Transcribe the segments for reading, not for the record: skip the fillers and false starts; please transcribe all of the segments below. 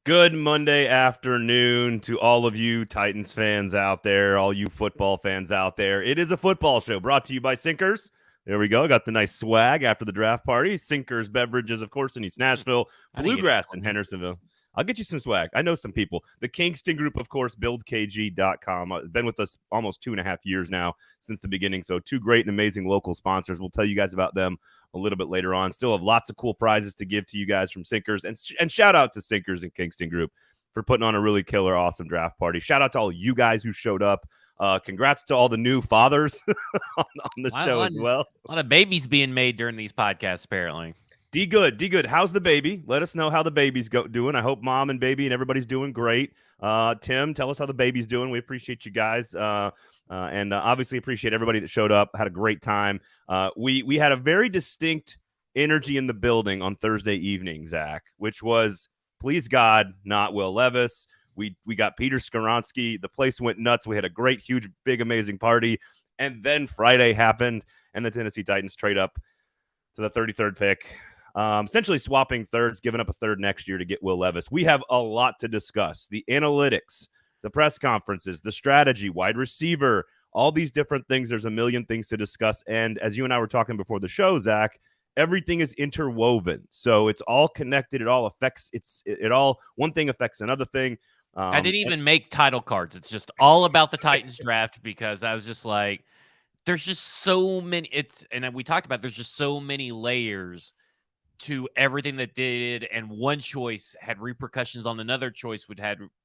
Good Monday afternoon to all of you Titans fans out there, all you football fans out there. It is a football show brought to you by Sinkers. There we go. Got the nice swag after the draft party. Sinkers beverages, of course, in East Nashville, I didn't get that Bluegrass from in you. Hendersonville. I'll get you some swag. I know some people. The Kingston Group, of course, buildkg.com. Been with us almost 2.5 years now since the beginning. So two great and amazing local sponsors. We'll tell you guys about them a little bit later on. Still have lots of cool prizes to give to you guys from Sinkers. And shout out to Sinkers and Kingston Group for putting on a really killer, awesome draft party. Shout out to all you guys who showed up. Congrats to all the new fathers on the show as well. A lot of babies being made during these podcasts, apparently. D good. How's the baby? Let us know how the baby's doing. I hope mom and baby and everybody's doing great. Tim, tell us how the baby's doing. We appreciate you guys. And obviously appreciate everybody that showed up. Had a great time. We had a very distinct energy in the building on Thursday evening, Zach, which was, please God, not Will Levis. We got Peter Skoronski. The place went nuts. We had a great, huge, big, amazing party. And then Friday happened, and the Tennessee Titans trade up to the 33rd pick. Essentially swapping thirds, giving up a third next year to get Will Levis. We have a lot to discuss. The analytics, the press conferences, the strategy, wide receiver, all these different things. There's a million things to discuss. And as you and I were talking before the show, Zach, everything is interwoven. So it's all connected. It all affects one thing affects another thing. I didn't even make title cards. It's just all about the Titans draft because I was just like, there's just so many. And we talked about there's just so many layers to everything that did, and one choice had repercussions on another choice,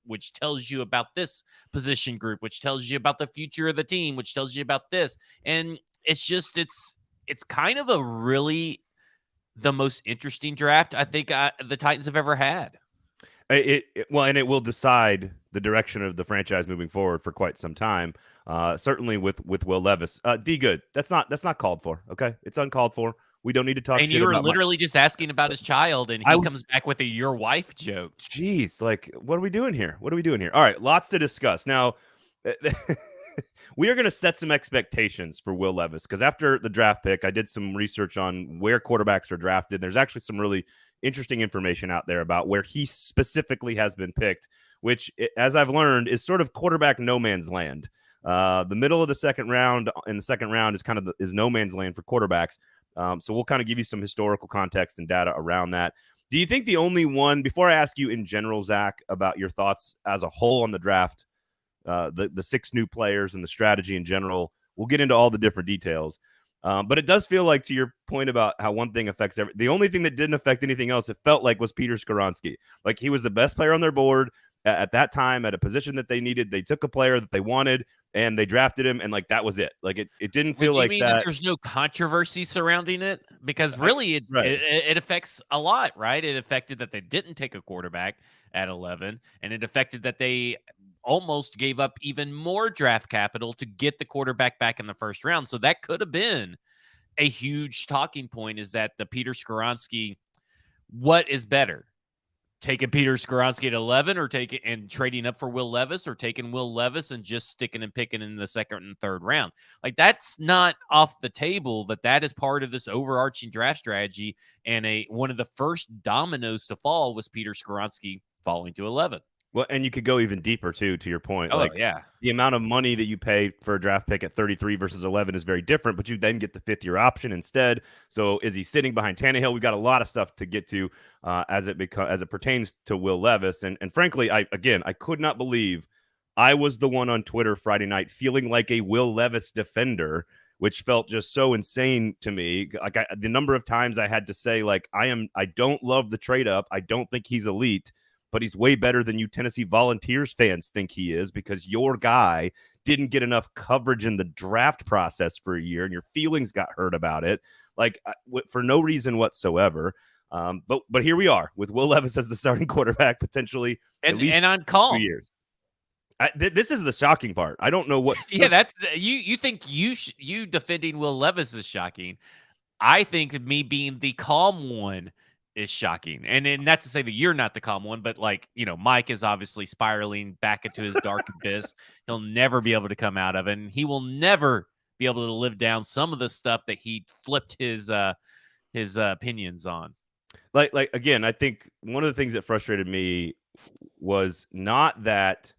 which tells you about this position group, which tells you about the future of the team, which tells you about this. And it's kind of a really the most interesting draft I think the Titans have ever had. And it will decide the direction of the franchise moving forward for quite some time. Certainly with Will Levis. D good. That's not called for. Okay, it's uncalled for. We don't need to talk. And shit you were about literally just asking about his child, and he comes back with a "your wife" joke. Jeez, like, what are we doing here? All right, lots to discuss now. We are going to set some expectations for Will Levis because after the draft pick, I did some research on where quarterbacks are drafted. There's actually some really interesting information out there about where he specifically has been picked, which, as I've learned, is sort of quarterback no man's land. The middle of the second round is no man's land for quarterbacks. So we'll kind of give you some historical context and data around that. Do you think the only one, before I ask you in general, Zach, about your thoughts as a whole on the draft, the 6 new players and the strategy in general, we'll get into all the different details. But it does feel like, to your point about how one thing affects the only thing that didn't affect anything else, it felt like, was Peter Skoronski. Like, he was the best player on their board at that time at a position that they needed. They took a player that they wanted and they drafted him, and like that was it. Like it didn't feel like that. That there's no controversy surrounding it? Because really it affects a lot, right? It affected that they didn't take a quarterback at 11, and it affected that they almost gave up even more draft capital to get the quarterback back in the first round. So that could have been a huge talking point, is that the Peter Skoronski, what is better? Taking Peter Skoronski at 11 or taking and trading up for Will Levis, or taking Will Levis and just sticking and picking in the second and third round? Like, that's not off the table, that is part of this overarching draft strategy. And one of the first dominoes to fall was Peter Skoronski falling to 11. Well, and you could go even deeper, too, to your point. Oh, yeah. The amount of money that you pay for a draft pick at 33 versus 11 is very different, but you then get the fifth-year option instead. So is he sitting behind Tannehill? We've got a lot of stuff to get to as it pertains to Will Levis. And frankly, I could not believe I was the one on Twitter Friday night feeling like a Will Levis defender, which felt just so insane to me. Like, the number of times I had to say, like, I don't love the trade up. I don't think he's elite, but he's way better than you Tennessee Volunteers fans think he is, because your guy didn't get enough coverage in the draft process for a year and your feelings got hurt about it, like, for no reason whatsoever. But here we are with Will Levis as the starting quarterback, potentially and on calm 2 years. This is the shocking part. I don't know what. Yeah, that's you think you defending Will Levis is shocking. I think me being the calm one is shocking. And not to say that you're not the calm one, but, like, Mike is obviously spiraling back into his dark abyss. He'll never be able to come out of it, and he will never be able to live down some of the stuff that he flipped his opinions on. Like again, I think one of the things that frustrated me was not that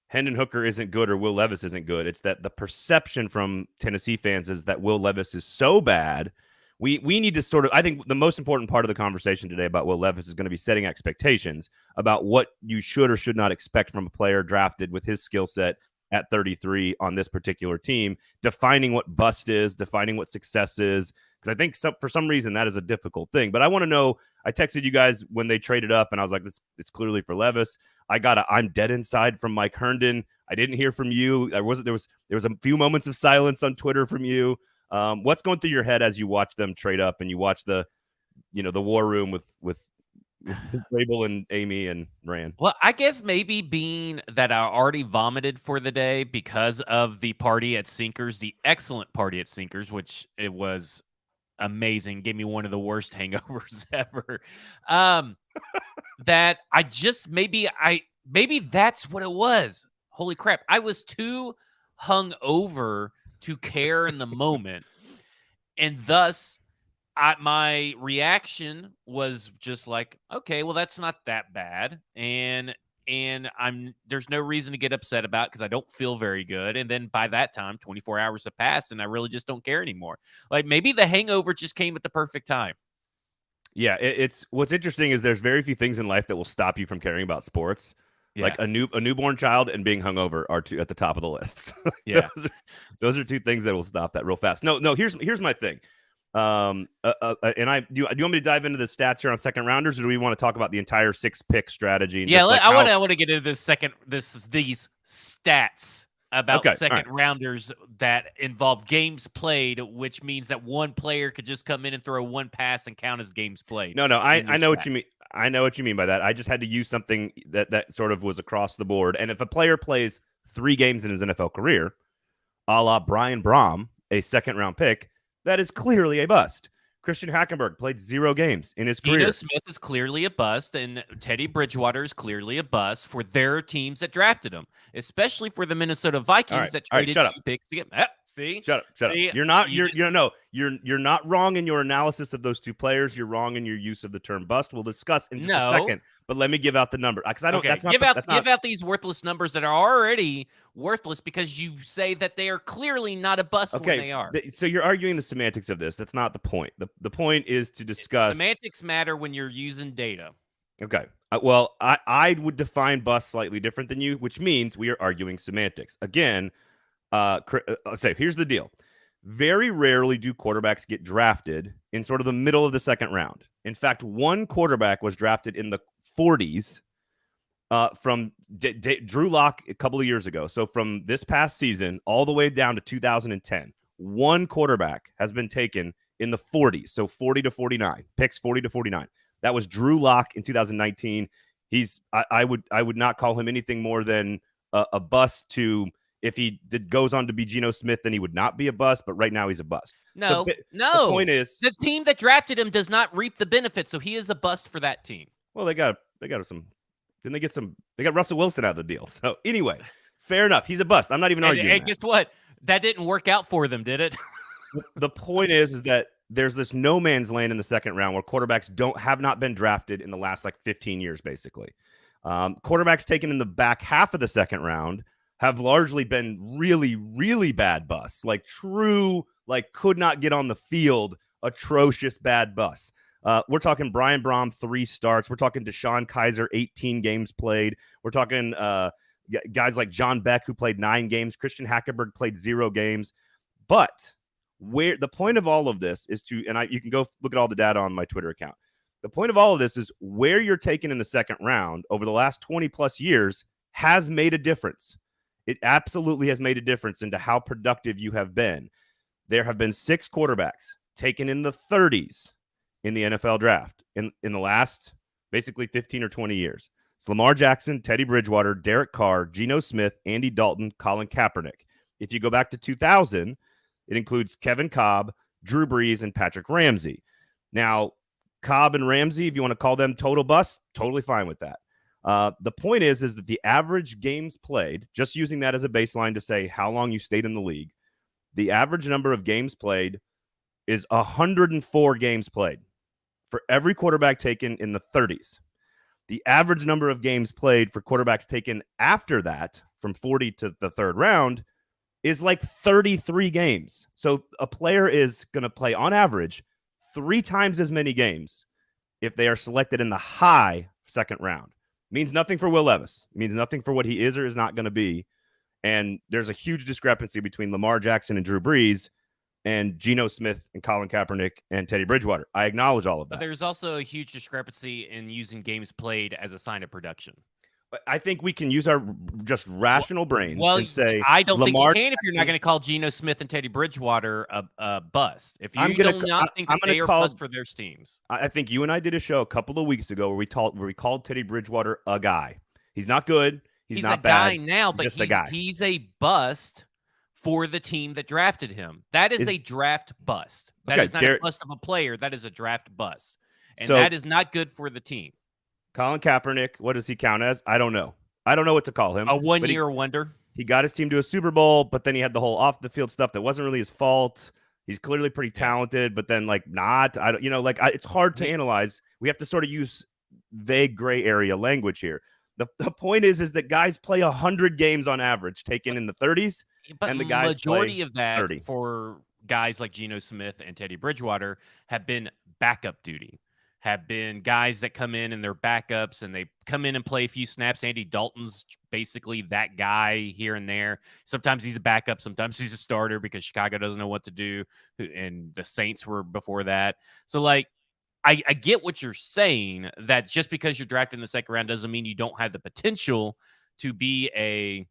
Hendon Hooker isn't good or Will Levis isn't good. It's that the perception from Tennessee fans is that Will Levis is so bad. We need to sort of, I think the most important part of the conversation today about Will Levis is going to be setting expectations about what you should or should not expect from a player drafted with his skill set at 33 on this particular team, defining what bust is, defining what success is. Because I think for some reason that is a difficult thing. But I want to know, I texted you guys when they traded up and I was like, this it's clearly for Levis. I'm dead inside from Mike Herndon. I didn't hear from you. There was a few moments of silence on Twitter from you. What's going through your head as you watch them trade up and you watch the war room with Rabel and Amy and Rand? Well, I guess maybe being that I already vomited for the day because of the party at Sinkers, the excellent party at Sinkers, which it was amazing, gave me one of the worst hangovers ever. That I just maybe that's what it was. Holy crap. I was too hung over to care in the moment. And thus my reaction was just like, okay, well, that's not that bad. And there's no reason to get upset about because I don't feel very good. And then by that time, 24 hours have passed and I really just don't care anymore. Like maybe the hangover just came at the perfect time. Yeah, it's what's interesting is there's very few things in life that will stop you from caring about sports. Yeah. Like a newborn child and being hungover are two at the top of the list. Yeah, those are two things that will stop that real fast. No. Here's my thing. And do you want me to dive into the stats here on second rounders, or do we want to talk about the entire 6-pick strategy? And yeah, I want to get into these stats about second rounders that involve games played, which means that one player could just come in and throw one pass and count as games played. No, I know what you mean. I know what you mean by that. I just had to use something that sort of was across the board. And if a player plays 3 games in his NFL career, a la Brian Brom, a second-round pick, that is clearly a bust. Christian Hackenberg played 0 games in his career. Geno Smith is clearly a bust, and Teddy Bridgewater is clearly a bust for their teams that drafted him, especially for the Minnesota Vikings that traded 2 picks to get. See, shut up. You're not wrong in your analysis of those 2 players. You're wrong in your use of the term bust. We'll discuss in just a second. But let me give out the number because I don't. Okay. Give out these worthless numbers that are already worthless because you say that they are clearly not a bust when they are. So you're arguing the semantics of this. That's not the point. The point is to discuss. Semantics matter when you're using data. Okay. Well, I would define bust slightly different than you, which means we are arguing semantics. Again, here's the deal. Very rarely do quarterbacks get drafted in sort of the middle of the second round. In fact, one quarterback was drafted in the 40s from Drew Lock a couple of years ago. So from this past season all the way down to 2010, one quarterback has been taken in the 40s. So 40 to 49, picks 40 to 49. That was Drew Lock in 2019. I would not call him anything more than a bust. To if he goes on to be Geno Smith, then he would not be a bust. But right now he's a bust. No. The point is the team that drafted him does not reap the benefits, so he is a bust for that team. Well, they got some. Didn't they get some? They got Russell Wilson out of the deal. So anyway, fair enough. He's a bust. I'm not even arguing. And guess what? That didn't work out for them, did it? The point is that there's this no man's land in the second round where quarterbacks have not been drafted in the last 15 years, basically. Quarterbacks taken in the back half of the second round have largely been really, really bad busts, could not get on the field, atrocious bad busts. We're talking Brian Brom, 3 starts. We're talking Deshaun Kaiser, 18 games played. We're talking guys like John Beck, who played 9 games. Christian Hackenberg played 0 games. But where the point of all of this is you can go look at all the data on my Twitter account. The point of all of this is where you're taken in the second round over the last 20 plus years has made a difference. It absolutely has made a difference into how productive you have been. There have been 6 quarterbacks taken in the 30s in the NFL draft in the last basically 15 or 20 years. It's Lamar Jackson, Teddy Bridgewater, Derek Carr, Geno Smith, Andy Dalton, Colin Kaepernick. If you go back to 2000, it includes Kevin Kolb, Drew Brees, and Patrick Ramsey. Now, Cobb and Ramsey, if you want to call them total busts, totally fine with that. The point is that the average games played, just using that as a baseline to say how long you stayed in the league, the average number of games played is 104 games played for every quarterback taken in the 30s. The average number of games played for quarterbacks taken after that, from 40 to the third round, is like 33 games. So a player is going to play on average 3 times as many games if they are selected in the high second round. Means nothing for Will Levis. It means nothing for what he is or is not going to be. And there's a huge discrepancy between Lamar Jackson and Drew Brees and Geno Smith and Colin Kaepernick and Teddy Bridgewater. I acknowledge all of that. But there's also a huge discrepancy in using games played as a sign of production. I think we can use our just rational brains and say, I don't think you can if you're not going to call Geno Smith and Teddy Bridgewater a bust. If you do not think that they are bust for their teams. I think you and I did a show a couple of weeks ago where we called Teddy Bridgewater a guy. He's not good. He's not bad. He's a guy now, but just a guy. He's a bust for the team that drafted him. That is a draft bust. That is not a bust of a player. That is a draft bust. And that is not good for the team. Colin Kaepernick, what does he count as? I don't know. I don't know what to call him. A one-year wonder. He got his team to a Super Bowl, but then he had the whole off-the-field stuff that wasn't really his fault. He's clearly pretty talented, but then not. It's hard to analyze. We have to sort of use vague gray area language here. The point is that guys play 100 games on average, taken in the 30s, and the guys majority of that 30. For guys like Geno Smith and Teddy Bridgewater have been backup duty. Have been guys that come in and they're backups and they come in and play a few snaps. Andy Dalton's basically that guy here and there. Sometimes he's a backup. Sometimes he's a starter because Chicago doesn't know what to do. And the Saints were before that. So, I get what you're saying, that just because you're drafted in the second round doesn't mean you don't have the potential to be a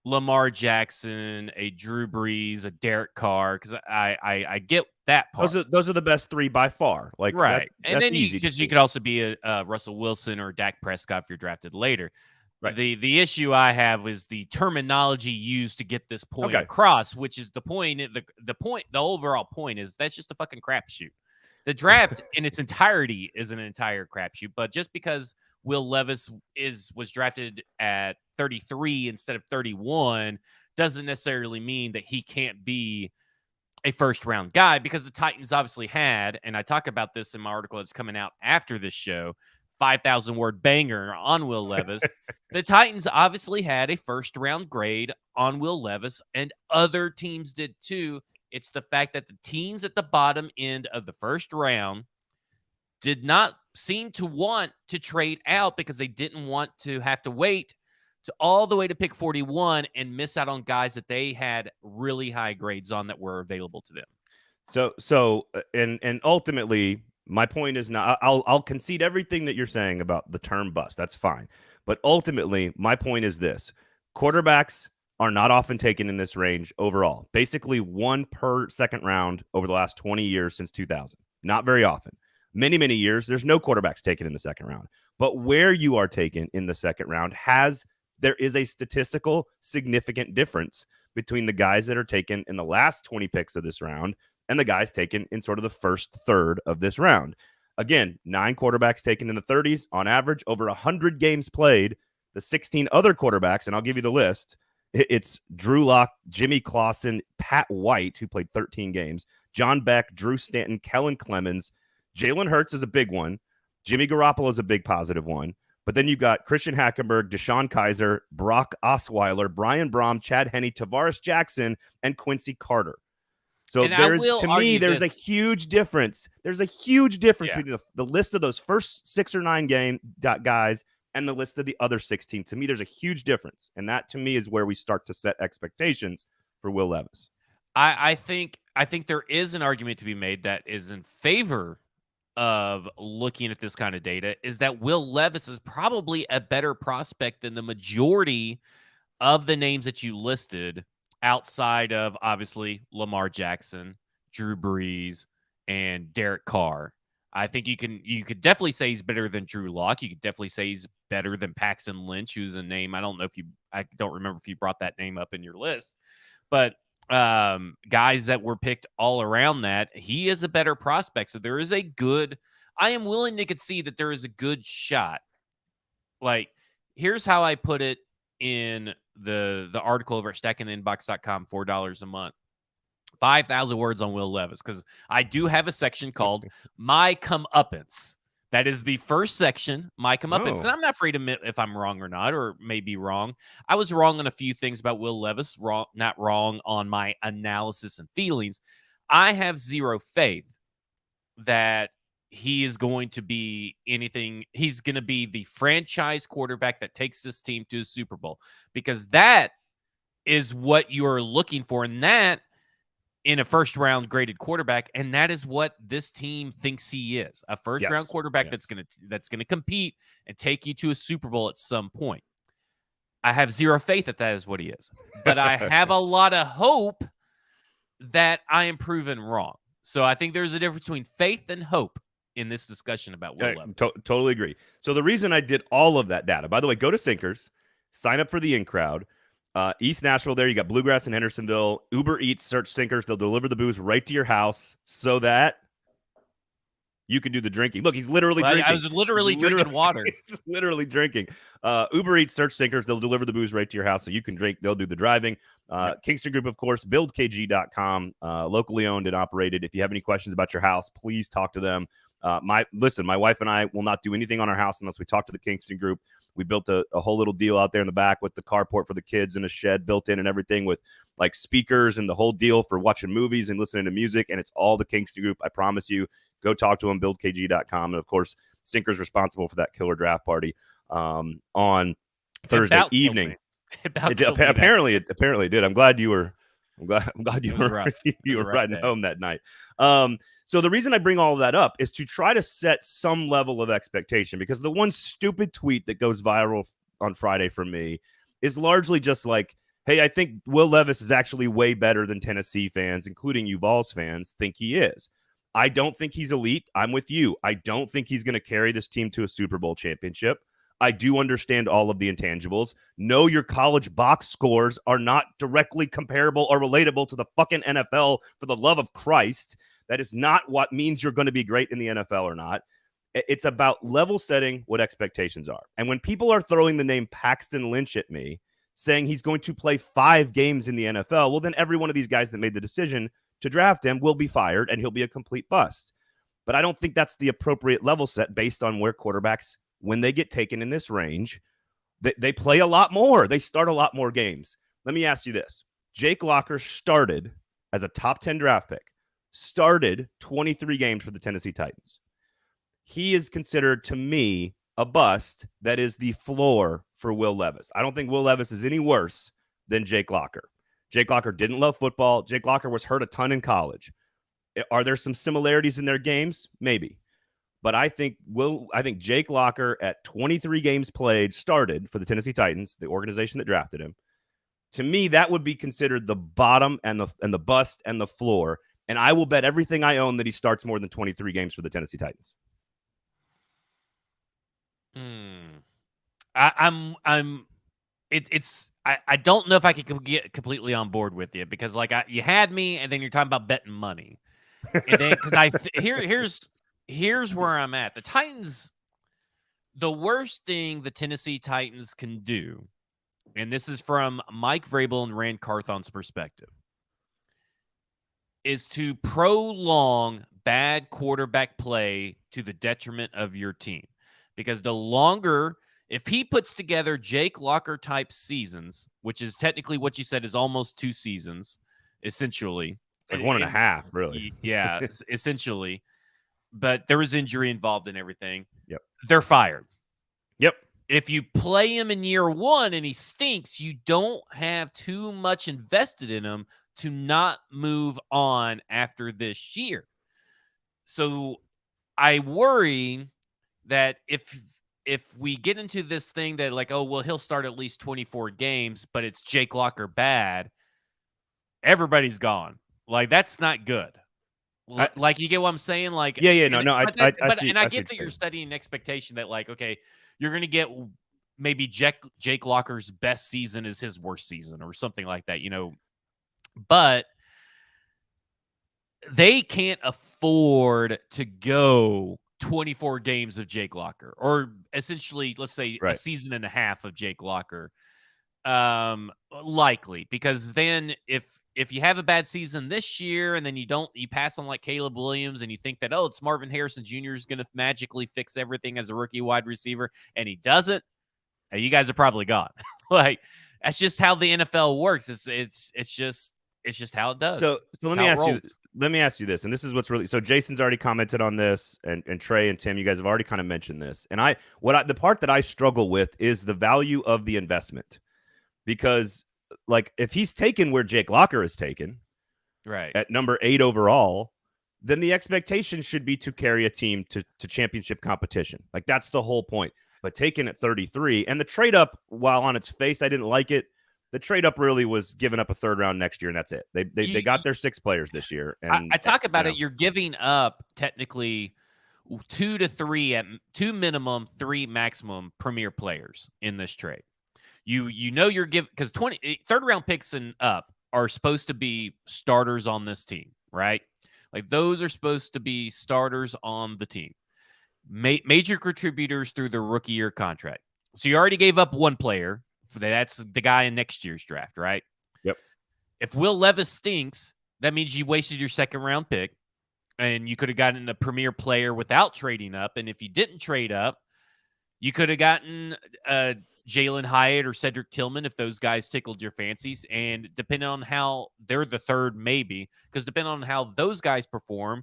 Lamar Jackson, a Drew Brees, a Derek Carr, because I get that part. Those are the best 3 by far. Right. And then you could also be a Russell Wilson or Dak Prescott if you're drafted later. Right. The issue I have is the terminology used to get this point across, which is the point. The overall point is that's just a fucking crapshoot. The draft in its entirety is an entire crapshoot, but just because Will Levis was drafted at 33 instead of 31 doesn't necessarily mean that he can't be a first-round guy, because the Titans obviously had, and I talk about this in my article that's coming out after this show, 5,000-word banger on Will Levis. The Titans obviously had a first-round grade on Will Levis, and other teams did too. It's the fact that the teams at the bottom end of the first round did not seem to want to trade out because they didn't want to have to wait to all the way to pick 41 and miss out on guys that they had really high grades on that were available to them. So ultimately, my point is not. I'll concede everything that you're saying about the term bust. That's fine, but ultimately, my point is this: quarterbacks are not often taken in this range overall. Basically, 1 per second round over the last 20 years since 2000. Not very often. Many, many years, there's no quarterbacks taken in the second round. But where you are taken in the second round there is a statistical significant difference between the guys that are taken in the last 20 picks of this round and the guys taken in sort of the first third of this round. Again, 9 quarterbacks taken in the 30s on average, over 100 games played. The 16 other quarterbacks, and I'll give you the list. It's Drew Lock, Jimmy Clausen, Pat White, who played 13 games, John Beck, Drew Stanton, Kellen Clemens. Jalen Hurts is a big one. Jimmy Garoppolo is a big positive one. But then you've got Christian Hackenberg, Deshaun Kaiser, Brock Osweiler, Brian Brom, Chad Henne, Tavares Jackson, and Quincy Carter. So there's a huge difference. There's a huge difference between the list of those first 6 or 9 guys and the list of the other 16. To me, there's a huge difference. And that, to me, is where we start to set expectations for Will Levis. I think there is an argument to be made that is in favor of looking at this kind of data, is that Will Levis is probably a better prospect than the majority of the names that you listed, outside of, obviously, Lamar Jackson, Drew Brees, and Derek Carr. I think you could definitely say he's better than Drew Lock. You could definitely say he's better than Paxton Lynch, who's a name. I don't remember if you brought that name up in your list, but guys that were picked all around that, he is a better prospect. So there is I am willing to concede that there is a good shot. Here's how I put it in the article over at stackingtheinbox.com, $4 a month. 5,000 words on Will Levis, because I do have a section called My Comeuppance, That is the first section, my comeuppance. Because Oh, I'm not afraid to admit if I'm wrong or not, or maybe wrong. I was wrong on a few things about Will Levis, not wrong on my analysis and feelings. I have zero faith that he is going to be anything. He's going to be the franchise quarterback that takes this team to a Super Bowl, because that is what you're looking for. And that in a first round graded quarterback, and that is what this team thinks he is, a first round quarterback that's going to compete and take you to a Super Bowl at some point. I have zero faith that is what he is, but I have a lot of hope that I am proven wrong. So I think there's a difference between faith and hope in this discussion about Will Levis. Totally agree. So the reason I did all of that data, by the way, go to Sinkers, sign up for the in crowd. East Nashville, there you got Bluegrass in Hendersonville. Uber Eats, search Sinkers. They'll deliver the booze right to your house so that you can do the drinking. Look, he's literally drinking. I was literally drinking water. He's literally drinking. Uber Eats, search Sinkers. They'll deliver the booze right to your house so you can drink. They'll do the driving. Kingston Group, of course, buildkg.com, locally owned and operated. If you have any questions about your house, please talk to them. My wife and I will not do anything on our house unless we talk to the Kingston Group. We built a whole little deal out there in the back with the carport for the kids and a shed built in and everything with like speakers and the whole deal for watching movies and listening to music. And it's all the Kingston Group. I promise you, go talk to them, buildkg.com. And of course, Sinker's responsible for that killer draft party on Thursday evening. Apparently it did. I'm glad you were riding home that night. So the reason I bring all of that up is to try to set some level of expectation, because the one stupid tweet that goes viral on Friday from me is largely just like, hey, I think Will Levis is actually way better than Tennessee fans, including you Vols fans, think he is. I don't think he's elite. I'm with you. I don't think he's going to carry this team to a Super Bowl championship. I do understand all of the intangibles. No, your college box scores are not directly comparable or relatable to the fucking NFL, for the love of Christ. That is not what means you're going to be great in the NFL or not. It's about level setting what expectations are. And when people are throwing the name Paxton Lynch at me, saying he's going to play 5 games in the NFL, well, then every one of these guys that made the decision to draft him will be fired and he'll be a complete bust. But I don't think that's the appropriate level set based on where quarterbacks, when they get taken in this range, they play a lot more. They start a lot more games. Let me ask you this. Jake Locker started as a top 10 draft pick, started 23 games for the Tennessee Titans. He is considered, to me, a bust that is the floor for Will Levis. I don't think Will Levis is any worse than Jake Locker. Jake Locker didn't love football. Jake Locker was hurt a ton in college. Are there some similarities in their games? Maybe. But I think Jake Locker at 23 games played, started for the Tennessee Titans, the organization that drafted him. To me, that would be considered the bottom and the bust and the floor. And I will bet everything I own that he starts more than 23 games for the Tennessee Titans. I don't know if I could get completely on board with you, because you had me, and then you're talking about betting money, and then here's where I'm at. The Titans, the worst thing the Tennessee Titans can do, and this is from Mike Vrabel and Rand Carthon's perspective, is to prolong bad quarterback play to the detriment of your team. Because the longer, if he puts together Jake Locker type seasons, which is technically what you said is almost 2 seasons, essentially. It's like 1.5, really. Yeah, essentially. But there was injury involved in everything. Yep. They're fired. Yep. If you play him in year 1 and he stinks, you don't have too much invested in him to not move on after this year. So I worry that if we get into this thing that like, oh, well, he'll start at least 24 games, but it's Jake Locker bad, everybody's gone. Like, that's not good. Like, you get what I'm saying? Like, I see that you're studying expectation that, like, okay, you're going to get maybe Jake Locker's best season is his worst season or something like that, but they can't afford to go 24 games of Jake Locker, or essentially, let's say a season and a half of Jake Locker, likely, because then if if you have a bad season this year and then you pass on like Caleb Williams and you think that, oh, it's Marvin Harrison Jr. is going to magically fix everything as a rookie wide receiver, and he doesn't, you guys are probably gone. Like, that's just how the NFL works. It's just how it does. So let me ask you this, and this is what's really, so Jason's already commented on this, and Trey and Tim, you guys have already kind of mentioned this. And the part that I struggle with is the value of the investment, because like if he's taken where Jake Locker is taken, right, at number 8 overall, then the expectation should be to carry a team to championship competition. Like that's the whole point. But taken at 33, and the trade up, while on its face I didn't like it, the trade up really was giving up a 3rd round next year, and that's it. They got their 6 players this year. And I talk about it. You're giving up technically 2 to 3 at 2 minimum, 3 maximum premier players in this trade. You know you're giving, because 3rd round picks and up are supposed to be starters on this team, right? Like those are supposed to be starters on the team, major contributors through the rookie year contract. So you already gave up 1 player. That's the guy in next year's draft, right? Yep. If Will Levis stinks, that means you wasted your 2nd round pick, and you could have gotten a premier player without trading up. And if you didn't trade up, you could have gotten Jalen Hyatt or Cedric Tillman if those guys tickled your fancies. And depending on how they're the 3rd, maybe, because depending on how those guys perform,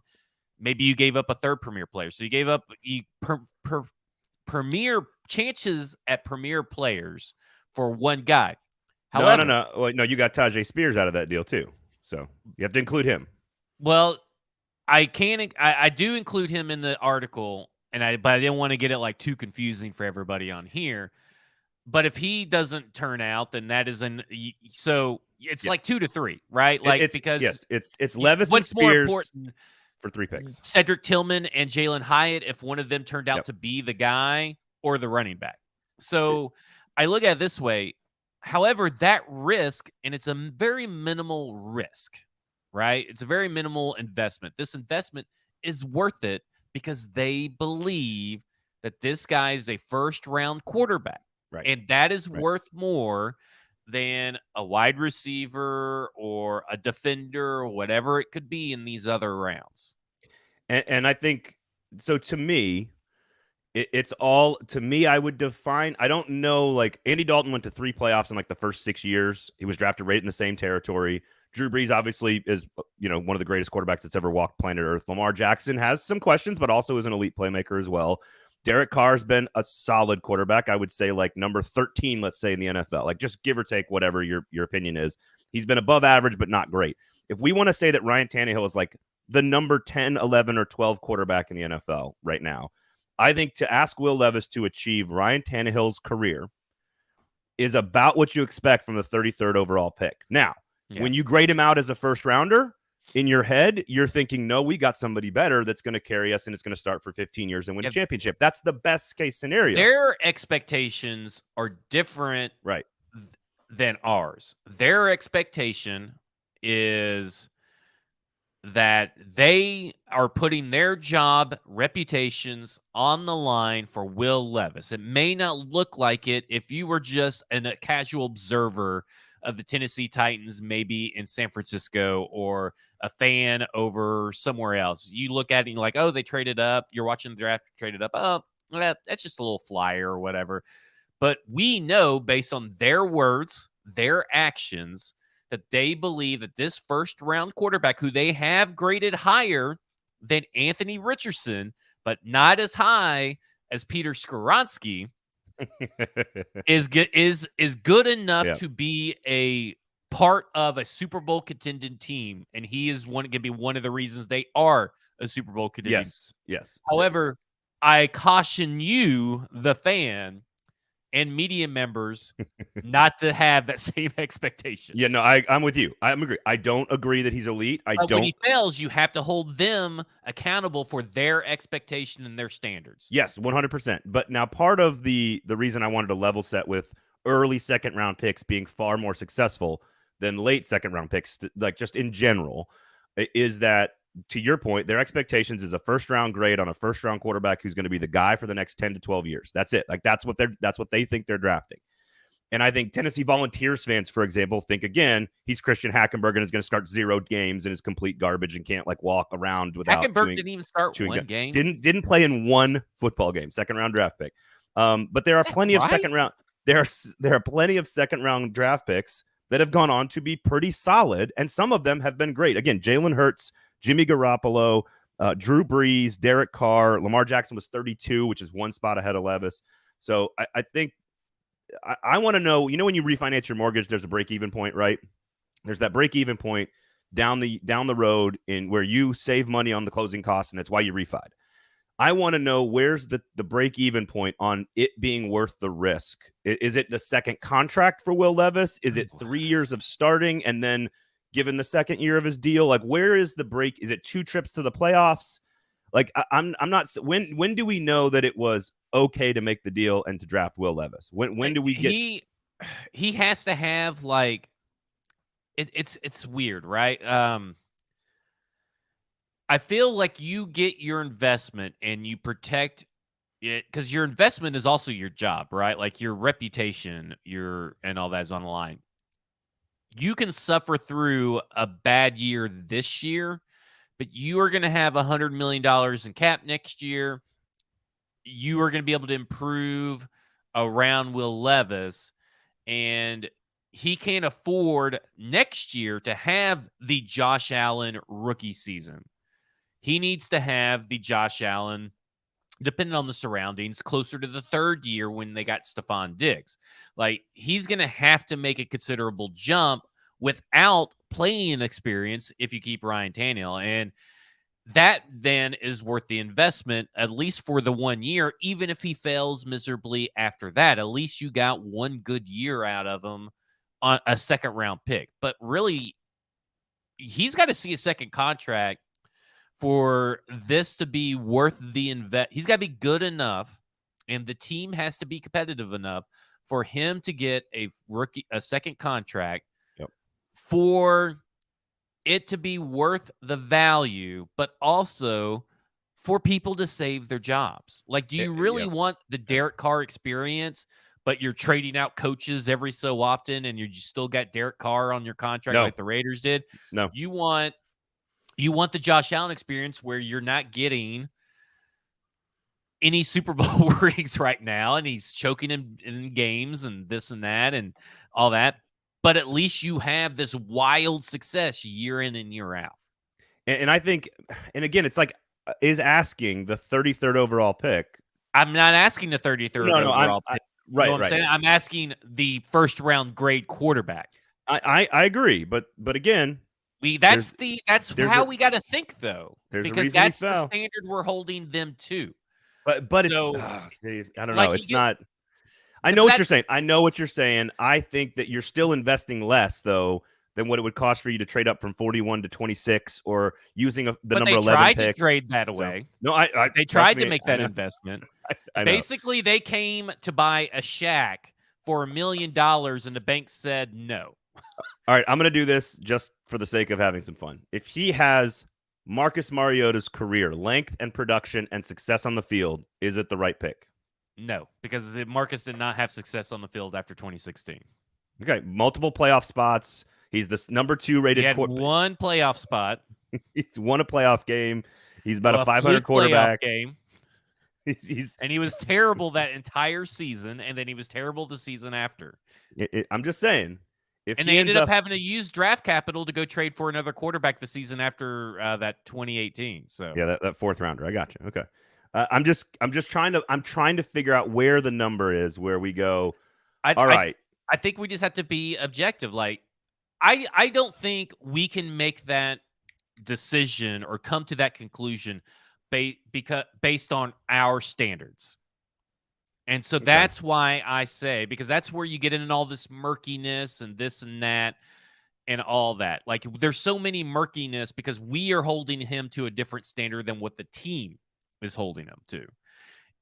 maybe you gave up a 3rd premier player. So you gave up premier chances at premier players for 1 guy. However, no, you got Tajay Spears out of that deal too, so you have to include him. Well, I do include him in the article, but I didn't want to get it like too confusing for everybody on here. But if he doesn't turn out, then that is so it's like 2 to 3, right? Like because it's Levis and Spears for 3 picks. Cedric Tillman and Jalen Hyatt, if one of them turned out to be the guy or the running back. So I look at it this way. However, that risk, and it's a very minimal risk, right? It's a very minimal investment. This investment is worth it because they believe that this guy is a 1st round quarterback. Right. And that is worth more than a wide receiver or a defender or whatever it could be in these other rounds. And I think, so to me, it's all, to me, I would define, I don't know, like Andy Dalton went to 3 playoffs in like the first 6 years. He was drafted right in the same territory. Drew Brees obviously is, one of the greatest quarterbacks that's ever walked planet Earth. Lamar Jackson has some questions, but also is an elite playmaker as well. Derek Carr's been a solid quarterback. I would say like number 13, let's say, in the NFL, like just give or take whatever your opinion is. He's been above average, but not great. If we want to say that Ryan Tannehill is like the number 10, 11, or 12 quarterback in the NFL right now, I think to ask Will Levis to achieve Ryan Tannehill's career is about what you expect from the 33rd overall pick. Now, when you grade him out as a 1st rounder, in your head, you're thinking, no, we got somebody better that's going to carry us, and it's going to start for 15 years and win a championship. That's the best case scenario. Their expectations are different than ours. Their expectation is that they are putting their job reputations on the line for Will Levis. It may not look like it if you were just a casual observer of the Tennessee Titans, maybe in San Francisco, or a fan over somewhere else. You look at it and you're like, oh, they traded up. You're watching the draft, traded up. Oh, that's just a little flyer or whatever. But we know, based on their words, their actions, that they believe that this 1st round quarterback, who they have graded higher than Anthony Richardson, but not as high as Peter Skoronski, is good enough to be a part of a Super Bowl contending team, and he is going to be one of the reasons they are a Super Bowl contending. Yes. However, I caution you, the fan and media members, not to have that same expectation. Yeah, no, I'm with you. I'm agree. I don't agree that he's elite. When he fails, you have to hold them accountable for their expectation and their standards. Yes, 100%. But now part of the reason I wanted to level set with early 2nd round picks being far more successful than late 2nd round picks, like just in general, is that, to your point, their expectations is a 1st round grade on a 1st round quarterback who's going to be the guy for the next 10 to 12 years. That's it. Like that's what they think they're drafting. And I think Tennessee Volunteers fans, for example, think again, he's Christian Hackenberg and is going to start 0 games and is complete garbage and can't like walk around without Hackenberg didn't even start one gum. game. Didn't play in one football game. Second round draft pick. But there are plenty of second round. There are plenty of second round draft picks that have gone on to be pretty solid, and some of them have been great. Again, Jalen Hurts, Jimmy Garoppolo, Drew Brees, Derek Carr, Lamar Jackson was 32, which is one spot ahead of Levis. So I think I want to know, when you refinance your mortgage, there's a break-even point, right? There's that break-even point down the road in where you save money on the closing costs, and that's why you refied. I want to know where's the break-even point on it being worth the risk. Is it the second contract for Will Levis? Is it 3 years of starting and then given the second year of his deal? Like, where is the break? Is it 2 trips to the playoffs? Like, I'm not. When do we know that it was okay to make the deal and to draft Will Levis? When do we get? He has to have like it's weird, right? I feel like you get your investment and you protect it because your investment is also your job, right? Like your reputation, and all that is on the line. You can suffer through a bad year this year, but you are going to have $100 million in cap next year. You are going to be able to improve around Will Levis, and he can't afford next year to have the Josh Allen rookie season. He needs to have the Josh Allen, depending on the surroundings, closer to the third year when they got Stephon Diggs. Like, he's going to have to make a considerable jump without playing experience if you keep Ryan Tannehill. And that then is worth the investment, at least for the 1 year, even if he fails miserably after that. At least you got one good year out of him on a second-round pick. But really, he's got to see a second contract for this to be worth the invest. He's got to be good enough, and the team has to be competitive enough for him to get a second contract for it to be worth the value, but also for people to save their jobs. Like, do you really want the Derek Carr experience, but you're trading out coaches every so often and you still got Derek Carr on your contract like the Raiders did? No. You want the Josh Allen experience where you're not getting any Super Bowl rings right now, and he's choking in games and this and that and all that. But at least you have this wild success year in and year out. And I think, and again, it's like, is asking the 33rd overall pick. I'm not asking the 33rd overall pick. Right, you know what I'm saying? I'm asking the first round grade quarterback. I agree, but again, that's how we got to think, though, because that's the standard we're holding them to. But so, it's I don't know. It's not. I know what you're saying. I think that you're still investing less, though, than what it would cost for you to trade up from 41 to 26 or using the number 11 pick. They tried to trade that away. So, no, they tried to make that investment. Basically, they came to buy a shack for $1 million, and the bank said no. All right, I'm going to do this just for the sake of having some fun. If he has Marcus Mariota's career, length and production and success on the field, is it the right pick? No, because Marcus did not have success on the field after 2016. Okay, multiple playoff spots. He's the number 2 rated. He had one playoff spot. He's won a playoff game. He's about a 500 quarterback. Game. And he was terrible that entire season, and then he was terrible the season after. I'm just saying. And they ended up having to use draft capital to go trade for another quarterback the season after that 2018. So yeah, that 4th rounder. I got you. Okay. I'm just trying to figure out where the number is where we go. All right. I think we just have to be objective. Like, I don't think we can make that decision or come to that conclusion based on our standards. And so that's why I say, because that's where you get in all this murkiness and this and that and all that. Like, there's so many murkiness because we are holding him to a different standard than what the team is holding him to.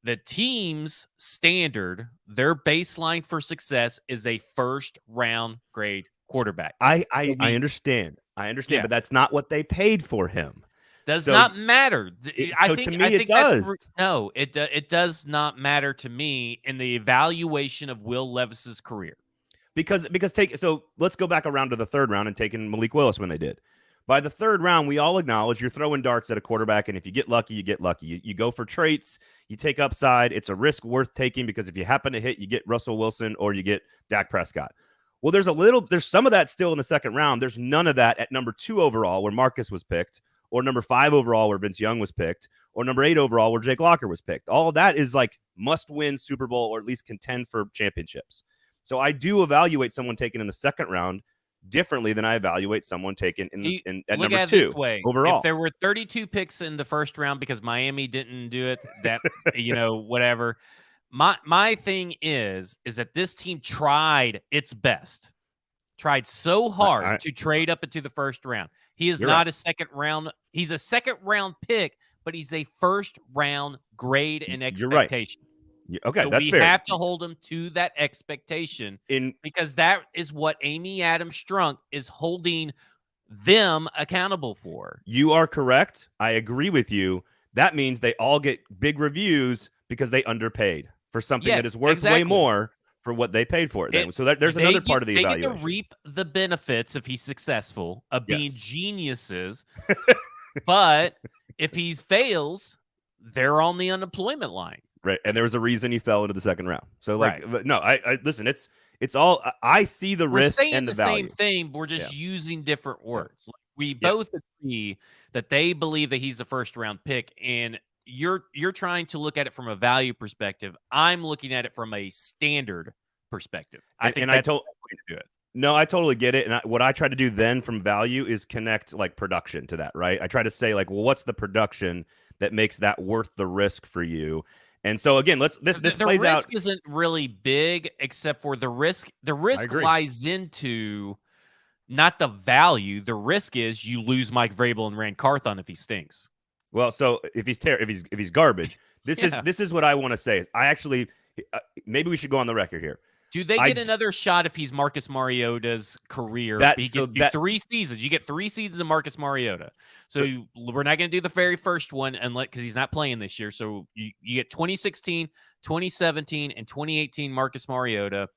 The team's standard, their baseline for success is a first round grade quarterback. I understand. Yeah. But that's not what they paid for him. Does not matter. I think it does. No, it does not matter to me in the evaluation of Will Levis's career. Because let's go back around to the third round and taking Malik Willis when they did. By the third round, we all acknowledge you're throwing darts at a quarterback, and if you get lucky, you get lucky. You go for traits, you take upside. It's a risk worth taking because if you happen to hit, you get Russell Wilson or you get Dak Prescott. Well, there's some of that still in the second round. There's none of that at number 2 overall where Marcus was picked, or number 5 overall where Vince Young was picked, or number 8 overall where Jake Locker was picked. All of that is like must-win Super Bowl or at least contend for championships. So I do evaluate someone taken in the second round differently than I evaluate someone taken at number 2 overall. If there were 32 picks in the first round because Miami didn't do it, that whatever. My thing is that this team tried its best, tried so hard to trade up into the first round. He is not a second round. He's a second round pick, but he's a first round grade and expectation. Okay, so that's we fair. have to hold him to that expectation because that is what Amy Adams Strunk is holding them accountable for. You are correct. I agree with you. That means they all get big reviews because they underpaid for something that is worth way more for what they paid for it. So there's another part of the evaluation. They get to reap the benefits if he's successful of being geniuses, but if he fails, they're on the unemployment line. Right, and there was a reason he fell into the second round. So, no, I listen. It's all. I see the risk and the value. Same thing. We're just using different words. Like, we both agree that they believe that he's a first round pick, and you're trying to look at it from a value perspective. I'm looking at it from a standard perspective. I think that's the way to do it. No, I totally get it. And what I try to do then from value is connect like production to that. Right. I try to say like, well, what's the production that makes that worth the risk for you? And so again, this plays out. The risk isn't really big, except for the risk. The risk lies into not the value. The risk is you lose Mike Vrabel and Rand Carthon if he stinks. Well, so if he's garbage, this is what I want to say. I actually maybe we should go on the record here. Do they get another shot if he's Marcus Mariota's career? He gets 3 seasons. You get 3 seasons of Marcus Mariota. So we're not going to do the very first one because he's not playing this year. So you get 2016, 2017, and 2018 Marcus Mariota.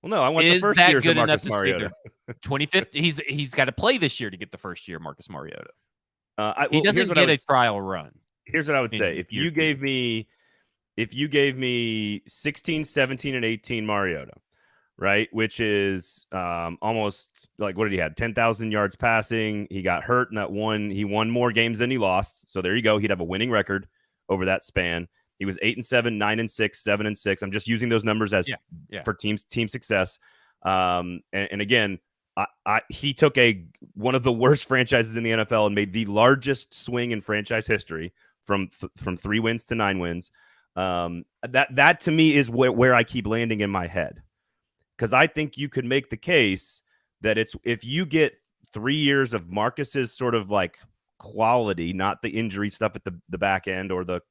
Well, no, I want the first year of Marcus Mariota. 2015, he's got to play this year to get the first year of Marcus Mariota. He doesn't get a trial run. Here's what I would say. If you gave me 16, 17, and 18 Mariota, right, which is almost like, what did he have? 10,000 yards passing. He got hurt in that one. He won more games than he lost. So there you go. He'd have a winning record over that span. He was 8-7, 9-6, 7-6. I'm just using those numbers as for team success. And again, he took one of the worst franchises in the NFL and made the largest swing in franchise history from 3 wins to 9 wins. That to me is where I keep landing in my head, because I think you could make the case that if you get 3 years of Marcus's sort of like quality, not the injury stuff at the back end or the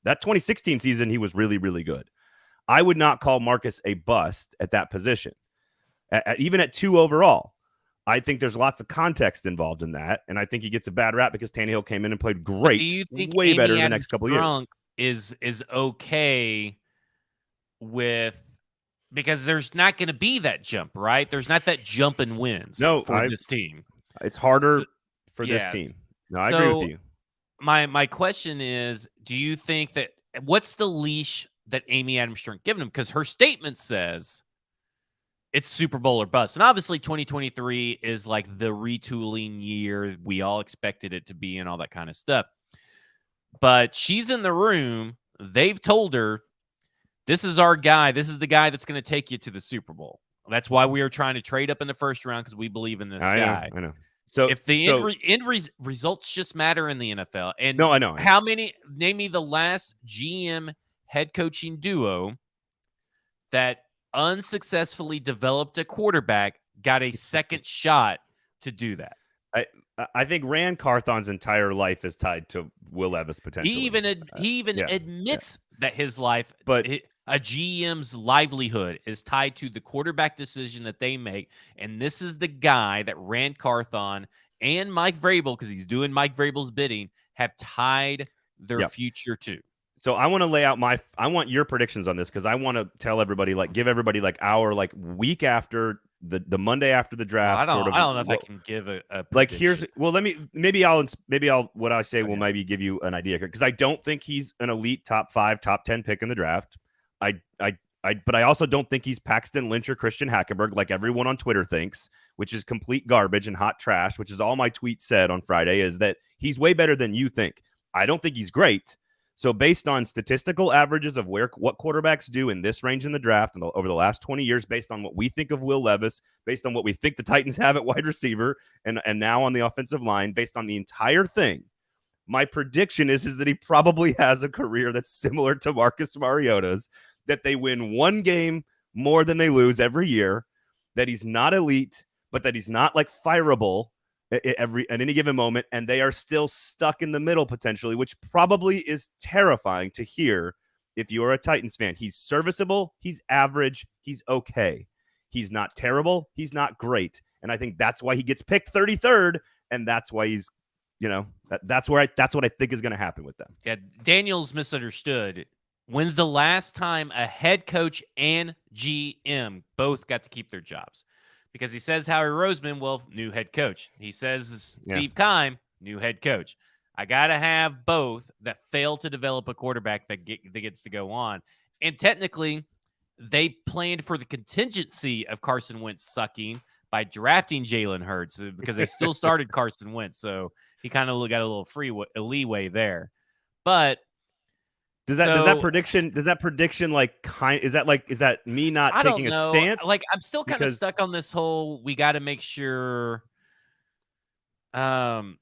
that 2016 season, he was really, really good. I would not call Marcus a bust at that position, even at 2 overall. I think there's lots of context involved in that, and I think he gets a bad rap because Tannehill came in and played great, do you think way Amy better in the Adams next couple of years. Is okay with, because there's not going to be that jump, right? There's not that jump in wins for this team. It's harder for this team. No, I agree with you. My question is, do you think that what's the leash that Amy Adams Strunk given him? Because her statement says it's Super Bowl or bust. And obviously 2023 is like the retooling year. We all expected it to be and all that kind of stuff. But she's in the room. They've told her, this is our guy. This is the guy that's going to take you to the Super Bowl. That's why we are trying to trade up in the first round, because we believe in this guy. I know. So if the end results just matter in the NFL, and no, I know. How many? Name me the last GM head coaching duo that unsuccessfully developed a quarterback, got a second shot to do that. I think Rand Carthon's entire life is tied to Will Levis potentially. He even admits that his life, but a GM's livelihood is tied to the quarterback decision that they make. And this is the guy that Rand Carthon and Mike Vrabel, because he's doing Mike Vrabel's bidding, have tied their future to. So I want to lay out I want your predictions on this because I want to tell everybody, like, give everybody like our like week after the Monday after the Well, draft, sort of. I don't know if I can give a Like prediction. let me maybe I'll what I say will maybe give you an idea because I don't think he's an elite top 5, top 10 pick in the draft. But I also don't think he's Paxton Lynch or Christian Hackenberg like everyone on Twitter thinks, which is complete garbage and hot trash, which is all my tweet said on Friday, is that he's way better than you think. I don't think he's great. So based on statistical averages of what quarterbacks do in this range in the draft and over the last 20 years, based on what we think of Will Levis, based on what we think the Titans have at wide receiver and now on the offensive line, based on the entire thing, my prediction is that he probably has a career that's similar to Marcus Mariota's, that they win one game more than they lose every year, that he's not elite, but that he's not like fireable at any given moment, and they are still stuck in the middle potentially, which probably is terrifying to hear if you're a Titans fan. He's serviceable, he's average, he's okay. He's not terrible, he's not great. And I think that's why he gets picked 33rd, and that's why he's, that's what I think is going to happen with them. Yeah, Daniel's misunderstood. When's the last time a head coach and GM both got to keep their jobs? Because he says Howie Roseman, well, new head coach. He says Steve Keim, new head coach. I got to have both that fail to develop a quarterback that gets to go on. And technically, they planned for the contingency of Carson Wentz sucking by drafting Jalen Hurts because they still started Carson Wentz. So he kind of got a little leeway there. But Does that prediction like is that me not taking a stance? Like, I'm still kind of stuck on this whole, we got to make sure, because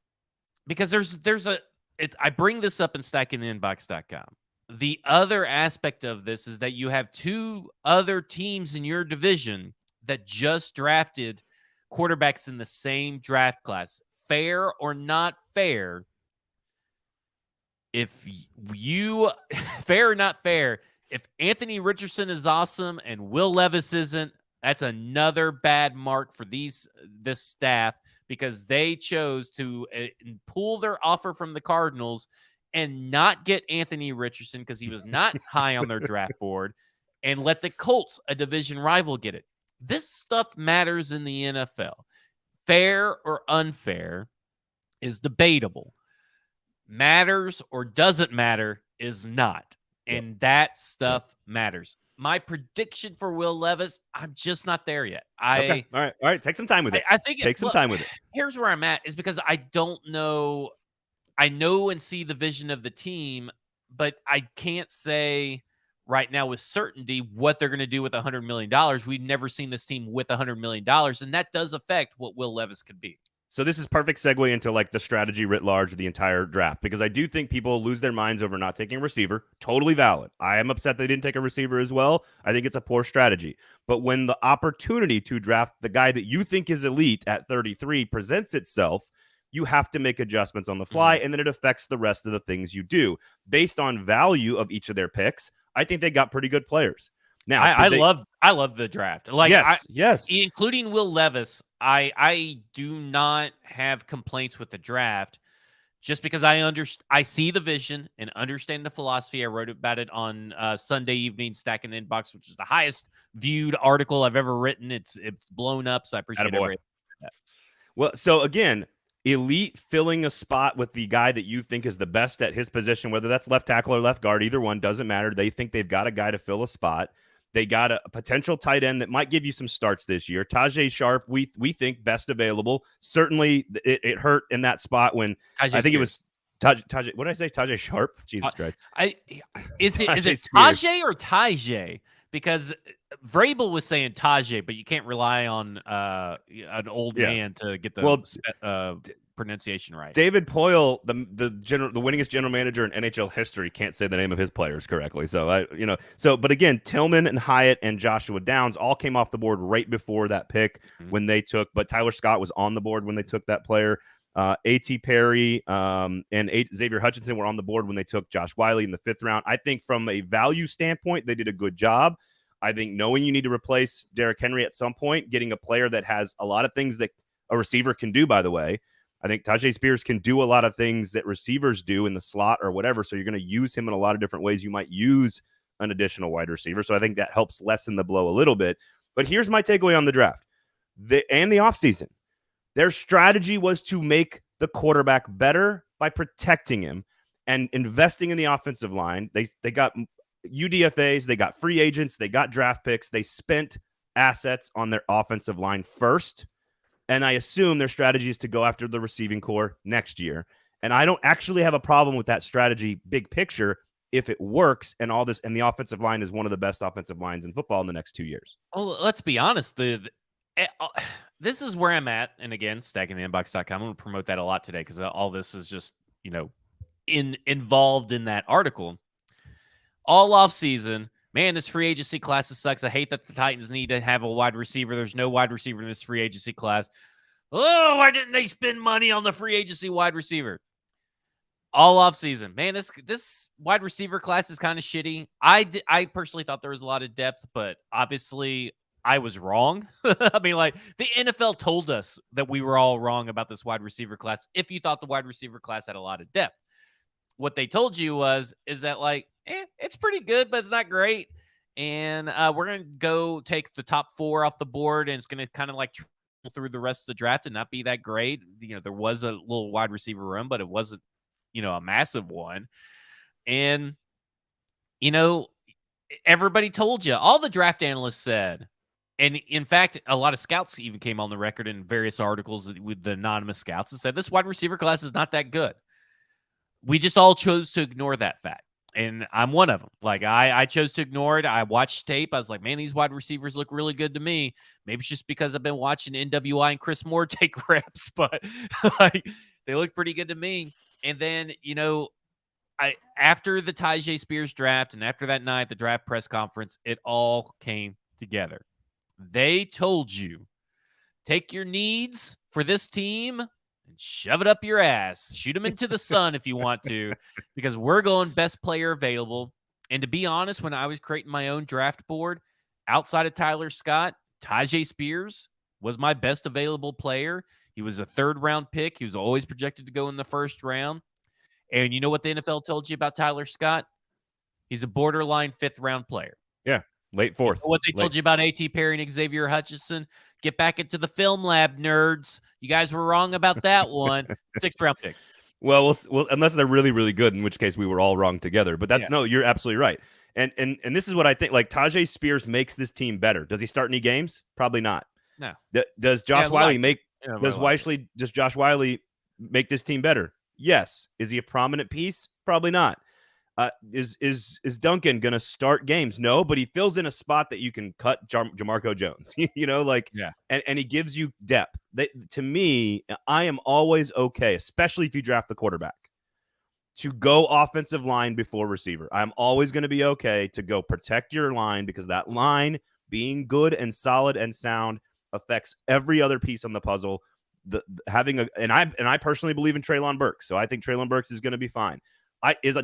I bring this up in stackinginbox.com. The other aspect of this is that you have two other teams in your division that just drafted quarterbacks in the same draft class. Fair or not fair, fair or not fair, if Anthony Richardson is awesome and Will Levis isn't, that's another bad mark for this staff, because they chose to pull their offer from the Cardinals and not get Anthony Richardson because he was not high on their draft board, and let the Colts, a division rival, get it. This stuff matters in the NFL. Fair or unfair is debatable. Matters or doesn't matter is not. And that stuff matters. My prediction for Will Levis, I'm just not there yet. Okay. All right. Take some time with it. I think take some time with it. Here's where I'm at, is because I don't know. I know and see the vision of the team, but I can't say right now with certainty what they're going to do with $100 million. We've never seen this team with $100 million, and that does affect what Will Levis could be. So this is perfect segue into like the strategy writ large of the entire draft, because I do think people lose their minds over not taking a receiver. Totally valid. I am upset they didn't take a receiver as well. I think it's a poor strategy. But when the opportunity to draft the guy that you think is elite at 33 presents itself, you have to make adjustments on the fly, and then it affects the rest of the things you do. Based on value of each of their picks, I think they got pretty good players. Now, I love the draft. Like, yes, including Will Levis. I do not have complaints with the draft, just because I see the vision and understand the philosophy. I wrote about it on Sunday evening, Stacking the Inbox, which is the highest viewed article I've ever written. It's blown up, so I appreciate it. Well, so again, elite filling a spot with the guy that you think is the best at his position, whether that's left tackle or left guard, either one, doesn't matter. They think they've got a guy to fill a spot. They got a potential tight end that might give you some starts this year. Tajay Sharp, we think best available. Certainly, it hurt in that spot when I think it was Tajay. What did I say? Tajay Sharp? Jesus Christ! Is it Tajay or Tajay? Because Vrabel was saying Tajay, but you can't rely on an old man to get the pronunciation right. David Poyle, the winningest general manager in NHL history, can't say the name of his players correctly. So but again, Tillman and Hyatt and Joshua Downs all came off the board right before that pick when they took. But Tyler Scott was on the board when they took that player. A.T. Perry and Xavier Hutchinson were on the board when they took Josh Wiley in the 5th round. I think from a value standpoint, they did a good job. I think knowing you need to replace Derrick Henry at some point, getting a player that has a lot of things that a receiver can do, by the way, I think Tyjae Spears can do a lot of things that receivers do in the slot or whatever. So you're going to use him in a lot of different ways. You might use an additional wide receiver. So I think that helps lessen the blow a little bit. But here's my takeaway on the draft and the offseason. Their strategy was to make the quarterback better by protecting him and investing in the offensive line. They got UDFAs, they got free agents, they got draft picks. They spent assets on their offensive line first. And I assume their strategy is to go after the receiving core next year. And I don't actually have a problem with that strategy, big picture, if it works and all this. And the offensive line is one of the best offensive lines in football in the next 2 years. Well, let's be honest. This is where I'm at. And again, stackingtheinbox.com. I'm going to promote that a lot today because all this is just, involved in that article. All off season, man, this free agency class sucks. I hate that the Titans need to have a wide receiver. There's no wide receiver in this free agency class. Oh, why didn't they spend money on the free agency wide receiver? All off season, man, this wide receiver class is kind of shitty. I personally thought there was a lot of depth, but obviously I was wrong. I mean, like, the NFL told us that we were all wrong about this wide receiver class. If you thought the wide receiver class had a lot of depth, what they told you is that, like, it's pretty good, but it's not great. And we're going to go take the top 4 off the board, and it's going to kind of like through the rest of the draft and not be that great. There was a little wide receiver room, but it wasn't, a massive one. And, everybody told you, all the draft analysts said, and in fact, a lot of scouts even came on the record in various articles with the anonymous scouts and said, this wide receiver class is not that good. We just all chose to ignore that fact. And I'm one of them. Like, I chose to ignore it. I watched tape. I was like, man, these wide receivers look really good to me. Maybe it's just because I've been watching NWI and Chris Moore take reps, but like, they look pretty good to me. And then, after the Tyjae Spears draft and after that night, the draft press conference, it all came together. They told you, take your needs for this team and shove it up your ass. Shoot them into the sun if you want to, because we're going best player available. And to be honest, when I was creating my own draft board, outside of Tyler Scott, Tyjae Spears was my best available player. He was a 3rd-round pick. He was always projected to go in the 1st round. And you know what the NFL told you about Tyler Scott? He's a borderline 5th-round player. Yeah, late 4th. What they told you about A.T. Perry and Xavier Hutchinson? Get back into the film lab, nerds. You guys were wrong about that one. 6th-round picks. Well, unless they're really, really good, in which case we were all wrong together. But no, you're absolutely right. And this is what I think. Like, Tyjae Spears makes this team better. Does he start any games? Probably not. No. Does Josh Wiley does Josh Wiley make this team better? Yes. Is he a prominent piece? Probably not. Is Duncan going to start games? No, but he fills in a spot that you can cut Jamarco Jones, and he gives you depth. To me, I am always okay, especially if you draft the quarterback, to go offensive line before receiver. I'm always going to be okay to go protect your line, because that line being good and solid and sound affects every other piece on the puzzle. I personally believe in Treylon Burks, so I think Treylon Burks is going to be fine.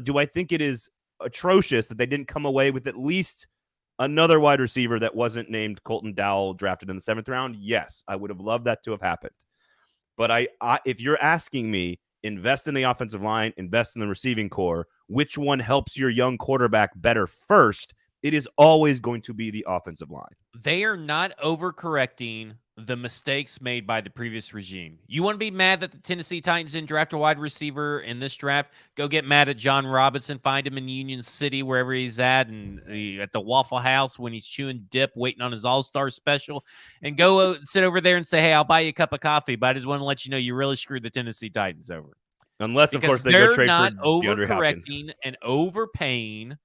Do I think it is atrocious that they didn't come away with at least another wide receiver that wasn't named Colton Dowell, drafted in the 7th round? Yes, I would have loved that to have happened. But if you're asking me, invest in the offensive line, invest in the receiving core, which one helps your young quarterback better first, it is always going to be the offensive line. They are not overcorrecting the mistakes made by the previous regime. You want to be mad that the Tennessee Titans didn't draft a wide receiver in this draft? Go get mad at John Robinson. Find him in Union City, wherever he's at, and at the Waffle House when he's chewing dip, waiting on his All-Star special. And go sit over there and say, hey, I'll buy you a cup of coffee, but I just want to let you know you really screwed the Tennessee Titans over. Unless, of course, they go trade for DeAndre Hopkins. They're not overcorrecting and overpaying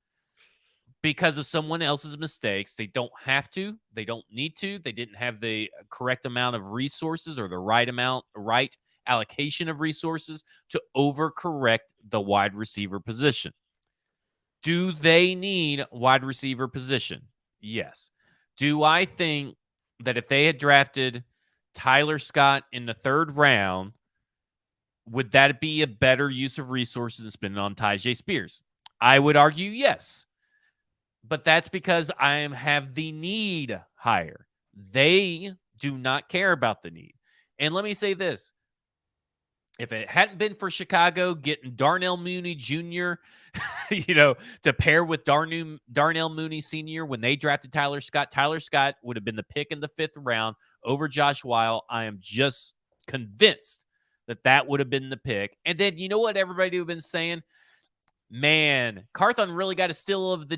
because of someone else's mistakes. They don't have to. They don't need to. They didn't have the correct amount of resources or the right allocation of resources to overcorrect the wide receiver position. Do they need wide receiver position? Yes. Do I think that if they had drafted Tyler Scott in the 3rd round, would that be a better use of resources than spending on Tyjae Spears? I would argue yes. But that's because I have the need higher. They do not care about the need. And let me say this. If it hadn't been for Chicago getting Darnell Mooney Jr., to pair with Darnell Mooney Sr. when they drafted Tyler Scott would have been the pick in the 5th round over Josh Weil. I am just convinced that would have been the pick. And then you know what everybody would have been saying? Man, Carthon really got a steal of the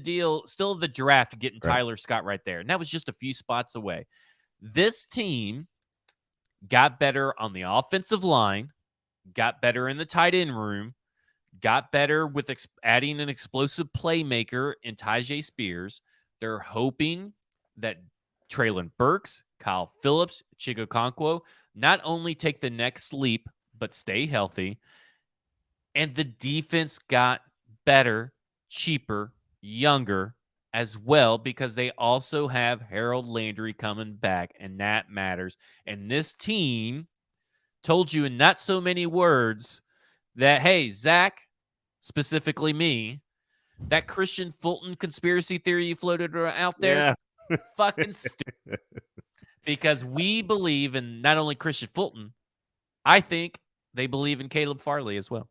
draft getting Right. Tyler Scott right there. And that was just a few spots away. This team got better on the offensive line, got better in the tight end room, got better with adding an explosive playmaker in Tyjae Spears. They're hoping that Traylon Burks, Kyle Phillips, Chigo Okonkwo not only take the next leap, but stay healthy. And the defense got better, cheaper, younger as well, because they also have Harold Landry coming back, and that matters. And this team told you in not so many words that, hey, Zach, specifically me, that Christian Fulton conspiracy theory you floated out there, fucking stupid. Because we believe in not only Christian Fulton, I think they believe in Caleb Farley as well.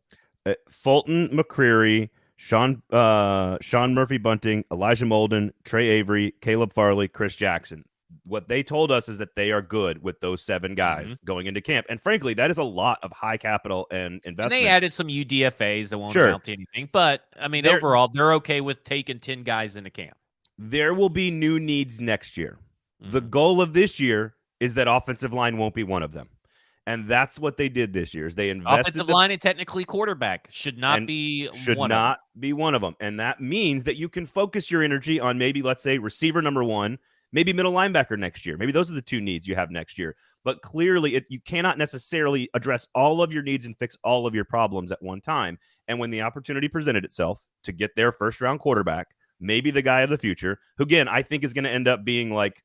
Fulton, McCreary, Sean Murphy Bunting, Elijah Molden, Trey Avery, Caleb Farley, Chris Jackson. What they told us is that they are good with those 7 guys going into camp. And frankly, that is a lot of high capital and investment. And they added some UDFAs that won't amount to anything. But, I mean, overall, they're okay with taking 10 guys into camp. There will be new needs next year. The goal of this year is that offensive line won't be one of them. And that's what they did this year. Is they invested offensive line and technically quarterback should not be one of them. And that means that you can focus your energy on maybe, let's say, receiver number 1, maybe middle linebacker next year. Maybe those are the 2 needs you have next year. But clearly, you cannot necessarily address all of your needs and fix all of your problems at one time. And when the opportunity presented itself to get their first-round quarterback, maybe the guy of the future, who, again, I think is going to end up being like,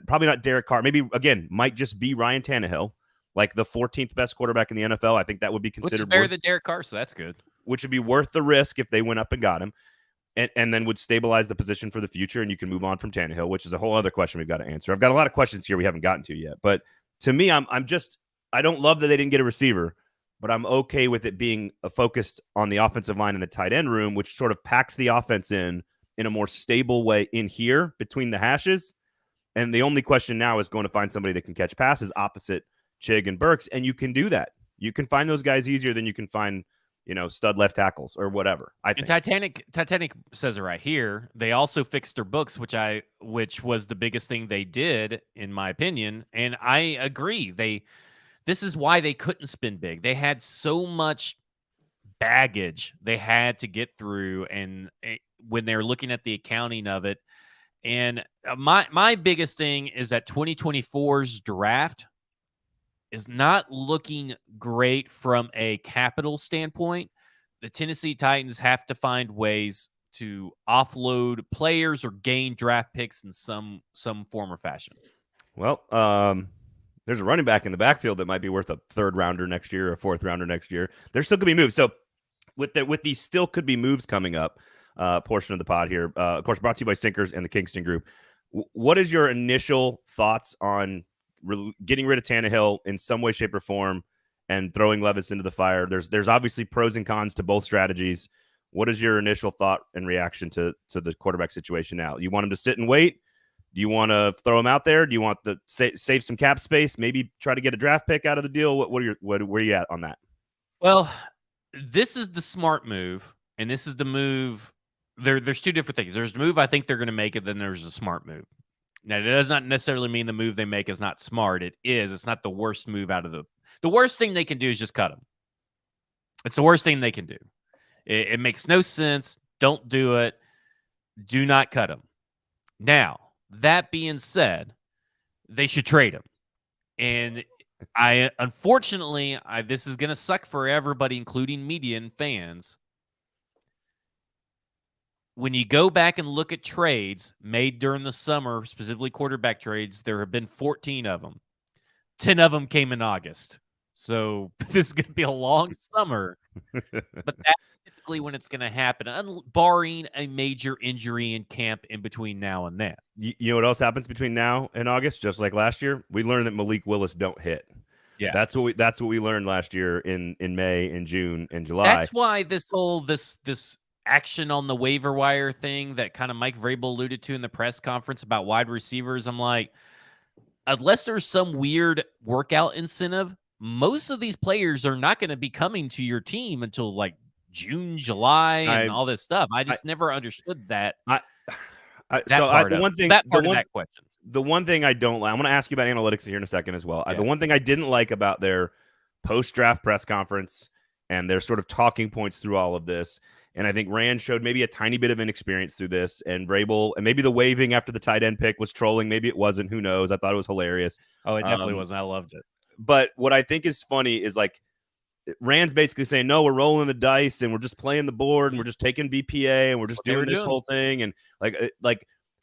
probably not Derek Carr. Maybe, again, might just be Ryan Tannehill, like the 14th best quarterback in the NFL. I think that would be considered which is better than Derek Carr, so that's good. Which would be worth the risk if they went up and got him, and then would stabilize the position for the future, and you can move on from Tannehill, which is a whole other question we've got to answer. I've got a lot of questions here we haven't gotten to yet, but to me, I don't love that they didn't get a receiver, but I'm okay with it being focused on the offensive line and the tight end room, which sort of packs the offense in a more stable way in here between the hashes. And the only question now is going to find somebody that can catch passes opposite Chig and Burks, and you can do that. You can find those guys easier than you can find, stud left tackles or whatever. I think. And Titanic says it right here. They also fixed their books, which was the biggest thing they did, in my opinion. And I agree. This is why they couldn't spin big. They had so much baggage they had to get through, and when they're looking at the accounting of it. And my biggest thing is that 2024's draft is not looking great from a capital standpoint. The Tennessee Titans have to find ways to offload players or gain draft picks in some form or fashion. Well, there's a running back in the backfield that might be worth a 3rd rounder next year or a 4th rounder next year. There still could be moves. So with these still could be moves coming up, portion of the pod here, of course, brought to you by Sinkers and the Kingston Group. What is your initial thoughts on getting rid of Tannehill in some way, shape, or form and throwing Levis into the fire? There's obviously pros and cons to both strategies. What is your initial thought and reaction to the quarterback situation now? You want him to sit and wait? Do you want to throw him out there? Do you want to save some cap space? Maybe try to get a draft pick out of the deal? Where are you at on that? Well, this is the smart move, and this is the move. There's 2 different things. There's the move I think they're going to make, and then there's a smart move. Now, it does not necessarily mean the move they make is not smart. It is. It's not the worst move out of the worst thing they can do is just cut him. It's the worst thing they can do. It makes no sense. Don't do it. Do not cut him. Now, that being said, they should trade him. And unfortunately, this is going to suck for everybody, including media and fans. When you go back and look at trades made during the summer, specifically quarterback trades, there have been 14 of them. 10 of them came in August. So this is going to be a long summer. But that's typically when it's going to happen, barring a major injury in camp in between now and then. You know what else happens between now and August? Just like last year, we learned that Malik Willis don't hit. Yeah. That's what we learned last year in May and June and July. That's why this whole this action on the waiver wire thing that kind of Mike Vrabel alluded to in the press conference about wide receivers, I'm like, unless there's some weird workout incentive, most of these players are not going to be coming to your team until like June, July, and all this stuff. I just never understood that. The one thing, that part of that question. The one thing I don't like, I'm going to ask you about analytics here in a second as well. The one thing I didn't like about their post-draft press conference and their sort of talking points through all of this, and I think Rand showed maybe a tiny bit of inexperience through this, and Vrabel, and maybe the waving after the tight end pick was trolling. Maybe it wasn't. Who knows? I thought it was hilarious. Oh, it definitely wasn't. I loved it. But what I think is funny is like Rand's basically saying, no, we're rolling the dice and we're just playing the board and we're just taking BPA and we're just doing this whole thing. And like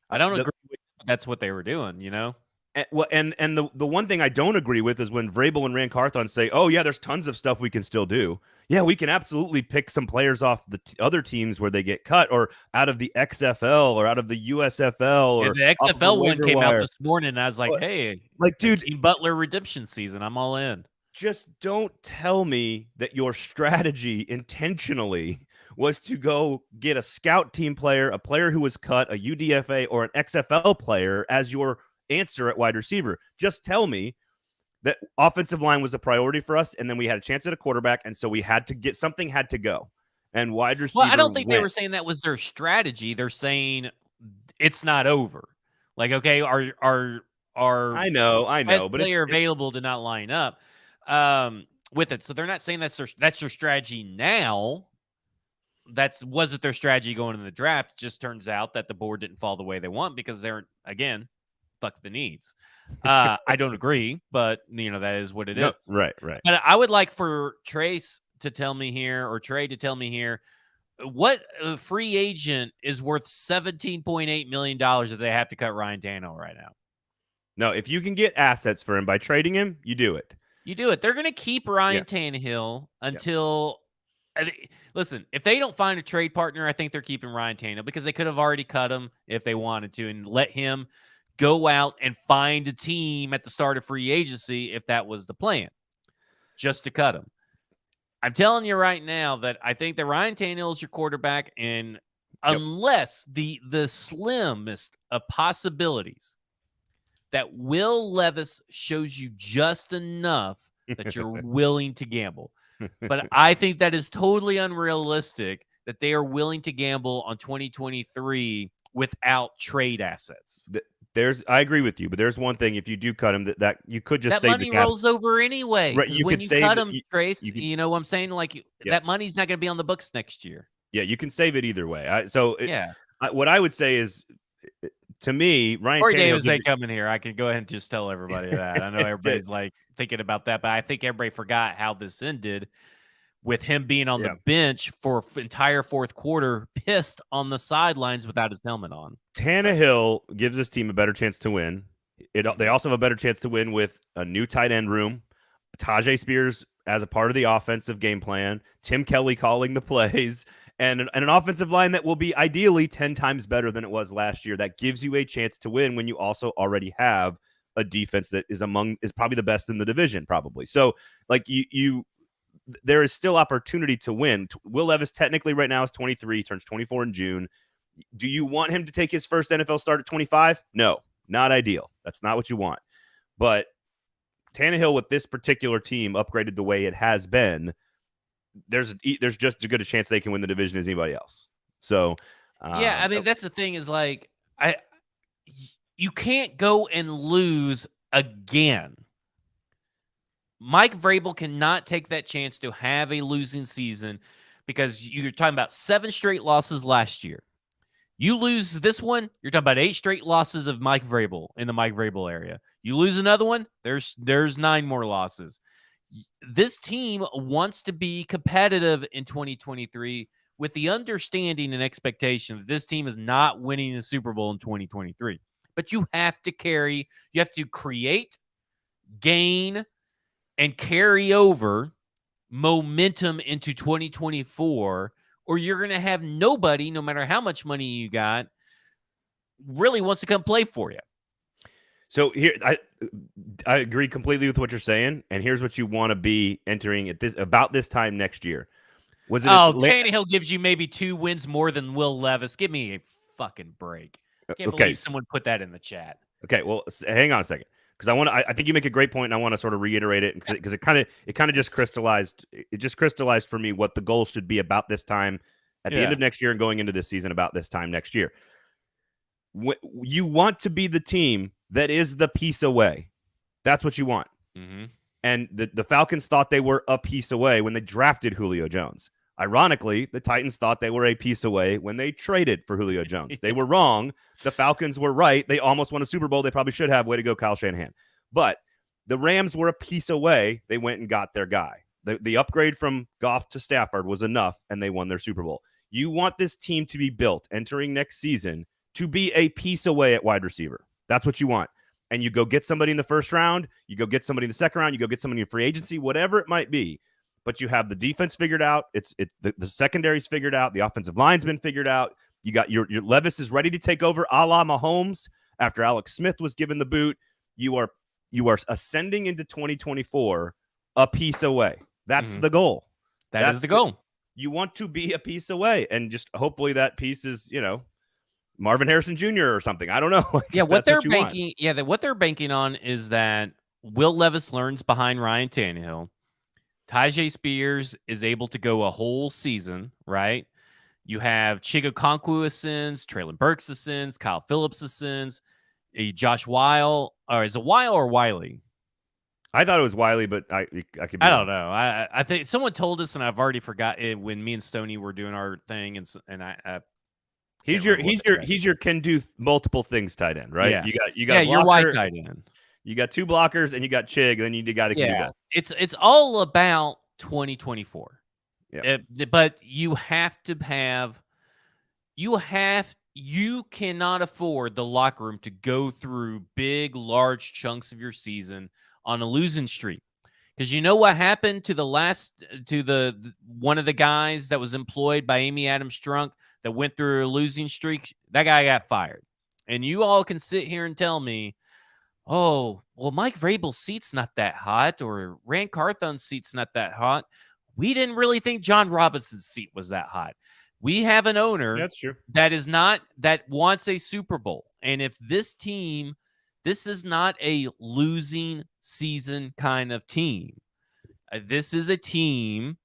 I don't agree with that's what they were doing, you know? And the one thing I don't agree with is when Vrabel and Rand Carthon say, oh, yeah, there's tons of stuff we can still do. Yeah, we can absolutely pick some players off the other teams where they get cut or out of the XFL or out of the USFL. Or the XFL one came out this morning and I was like, hey, like, dude, Butler redemption season. I'm all in. Just don't tell me that your strategy intentionally was to go get a scout team player, a player who was cut, a UDFA, or an XFL player as your answer at wide receiver. Just tell me that offensive line was a priority for us, and then we had a chance at a quarterback, and so we had to get something had to go. And wide receiver. Well, I don't think they were saying that was their strategy. They're saying it's not over. Like, okay, our I know, best player available did not line up with it. So they're not saying that's their strategy now. Wasn't their strategy going into the draft. It just turns out that the board didn't fall the way they want because they're, again, fuck the needs. I don't agree, but that is what it is. Right. But I would like for Trey to tell me here, what free agent is worth $17.8 million that they have to cut Ryan Tannehill right now? No, if you can get assets for him by trading him, you do it. They're going to keep Ryan Tannehill until listen, if they don't find a trade partner, I think they're keeping Ryan Tannehill because they could have already cut him if they wanted to and let him go out and find a team at the start of free agency if that was the plan, just to cut him. I'm telling you right now that I think that Ryan Tannehill is your quarterback, and unless the slimmest of possibilities that Will Levis shows you just enough that you're willing to gamble. But I think that is totally unrealistic that they are willing to gamble on 2023 without trade assets. I agree with you, but there's one thing: if you do cut him, that you could just that save money rolls over anyway. Right, you when could you save cut him, Trace, you know what I'm saying? Like that money's not going to be on the books next year. Yeah, you can save it either way. What I would say is, to me, Ryan Corey Tannehill Davis ain't coming here. I can go ahead and just tell everybody that. I know everybody's like thinking about that, but I think everybody forgot how this ended with him being on the bench for entire fourth quarter, pissed on the sidelines without his helmet on. Tannehill gives his team a better chance to win. They also have a better chance to win with a new tight end room, Tajay Spears as a part of the offensive game plan, Tim Kelly calling the plays, and an offensive line that will be ideally 10 times better than it was last year. That gives you a chance to win when you also already have a defense that is probably the best in the division, probably. So, like there is still opportunity to win. Will Levis technically right now is 23, turns 24 in June. Do you want him to take his first NFL start at 25? No, not ideal. That's not what you want. But Tannehill with this particular team upgraded the way it has been. There's just as good a chance they can win the division as anybody else. So, I mean, that's the thing is like, you can't go and lose again. Mike Vrabel cannot take that chance to have a losing season because you're talking about 7 straight losses last year. You lose this one, you're talking about 8 straight losses of Mike Vrabel in the Mike Vrabel area. You lose another one, there's 9 more losses. This team wants to be competitive in 2023 with the understanding and expectation that this team is not winning the Super Bowl in 2023. But you have to create, gain, and carry over momentum into 2024, or you're going to have nobody, no matter how much money you got, really wants to come play for you. So here, I agree completely with what you're saying, and here's what you want to be entering at about this time next year. Was it? Tannehill gives you maybe 2 wins more than Will Levis. Give me a fucking break. I can't believe someone put that in the chat. Okay, well, hang on a second, because I think you make a great point, and I want to sort of reiterate it because it kind of just crystallized. It just crystallized for me what the goal should be about this time at the end of next year and going into this season about this time next year. You want to be the team that is the piece away. That's what you want. Mm-hmm. And the Falcons thought they were a piece away when they drafted Julio Jones. Ironically, the Titans thought they were a piece away when they traded for Julio Jones. They were wrong. The Falcons were right. They almost won a Super Bowl. They probably should have. Way to go, Kyle Shanahan. But the Rams were a piece away. They went and got their guy. The upgrade from Goff to Stafford was enough, and they won their Super Bowl. You want this team to be built entering next season to be a piece away at wide receiver. That's what you want. And you go get somebody in the first round. You go get somebody in the second round. You go get somebody in free agency, whatever it might be. But you have the defense figured out. The secondary's figured out. The offensive line's been figured out. You got your Levis is ready to take over a la Mahomes after Alex Smith was given the boot. You are ascending into 2024 a piece away. That's the goal. That is the goal. You want to be a piece away, and just hopefully that piece is, Marvin Harrison Jr. or something. I don't know. What they're banking. Yeah, what they're banking on is that Will Levis learns behind Ryan Tannehill. Tyjae Spears is able to go a whole season, right? You have Chigakonkwo ascends, Traylon Burks ascends, Kyle Phillips ascends, Josh Weil, or is it Weil or Wiley? I thought it was Wiley, but I could be I don't know. I think someone told us, and I've already forgot it when me and Stoney were doing our thing, and I he's your can do multiple things tight end, right? Yeah. You got your wide tight end. You got 2 blockers and you got Chig, and then you need a guy that can do both. It's all about 2024. Yeah. But you have to have you cannot afford the locker room to go through big, large chunks of your season on a losing streak. Because you know what happened to the one of the guys that was employed by Amy Adams Strunk that went through a losing streak? That guy got fired. And you all can sit here and tell me, oh, well, Mike Vrabel's seat's not that hot, or Rand Carthon's seat's not that hot. We didn't really think John Robinson's seat was that hot. We have an owner that wants a Super Bowl. And if this is not a losing season kind of team. This is a team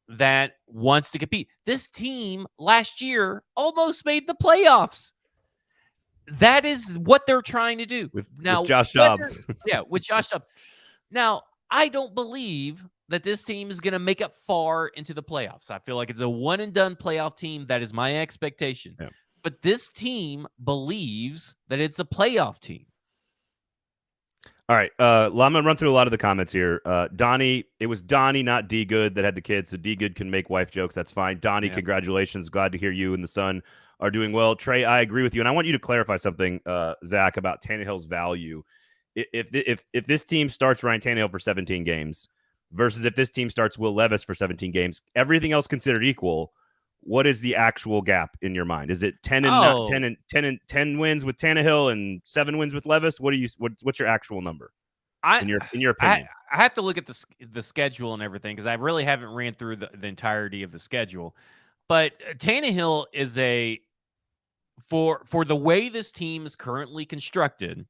that wants to compete. This team last year almost made the playoffs. That is what they're trying to do. With Josh Dobbs. With Josh Dobbs. Now, I don't believe that this team is going to make it far into the playoffs. I feel like it's a one-and-done playoff team. That is my expectation. Yeah. But this team believes that it's a playoff team. All right. I'm going to run through a lot of the comments here. Donnie, it was Donnie, not D Good, that had the kids. So D Good can make wife jokes. That's fine. Donnie, Congratulations. Glad to hear you and the son are doing well. Trey, I agree with you. And I want you to clarify something, Zach, about Tannehill's value. If this team starts Ryan Tannehill for 17 games versus if this team starts Will Levis for 17 games, everything else considered equal, what is the actual gap in your mind? Is it 10 wins with Tannehill and 7 wins with Levis? What's your actual number? In your opinion? I have to look at the schedule and everything because I really haven't ran through the entirety of the schedule. But Tannehill is for the way this team is currently constructed,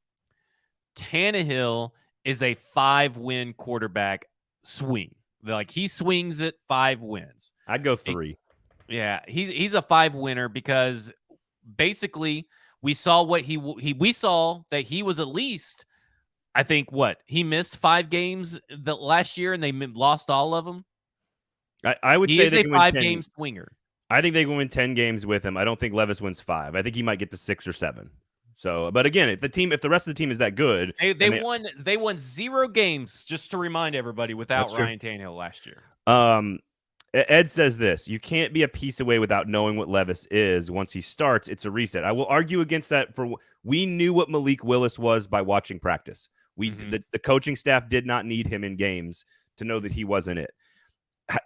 Tannehill is a 5-win quarterback swing. Like he swings at 5 wins. I'd go 3. He's a 5-winner because basically we saw we saw that he was at least, I think he missed 5 games the last year and they lost all of them. I would say they can win 5-game swinger. I think they can win 10 games with him. I don't think Levis wins 5. I think he might get to 6 or 7. So, but again, if the rest of the team is that good, they won 0 games, just to remind everybody, without Ryan Tannehill last year. Ed says this: you can't be a piece away without knowing what Levis is. Once he starts, it's a reset. I will argue against that. We knew what Malik Willis was by watching practice. The coaching staff did not need him in games to know that he wasn't it.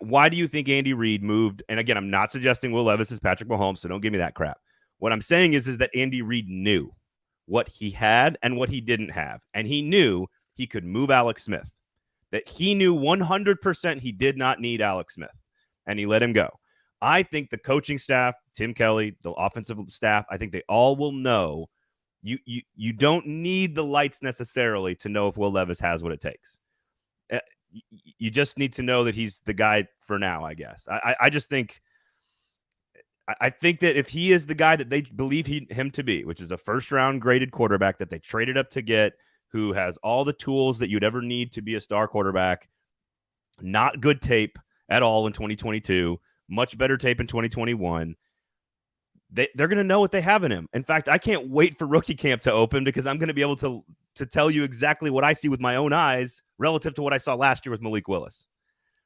Why do you think Andy Reid moved? And again, I'm not suggesting Will Levis is Patrick Mahomes, so don't give me that crap. What I'm saying is that Andy Reid knew what he had and what he didn't have. And he knew he could move Alex Smith, that he knew 100% he did not need Alex Smith, and he let him go. I think the coaching staff, Tim Kelly, the offensive staff, I think they all will know you don't need the lights necessarily to know if Will Levis has what it takes. You just need to know that he's the guy for now, I guess. I just think that if he is the guy that they believe him to be, which is a first-round graded quarterback that they traded up to get, who has all the tools that you'd ever need to be a star quarterback, not good tape at all in 2022, much better tape in 2021, they're going to know what they have in him. In fact, I can't wait for rookie camp to open because I'm going to be able to tell you exactly what I see with my own eyes relative to what I saw last year with Malik Willis.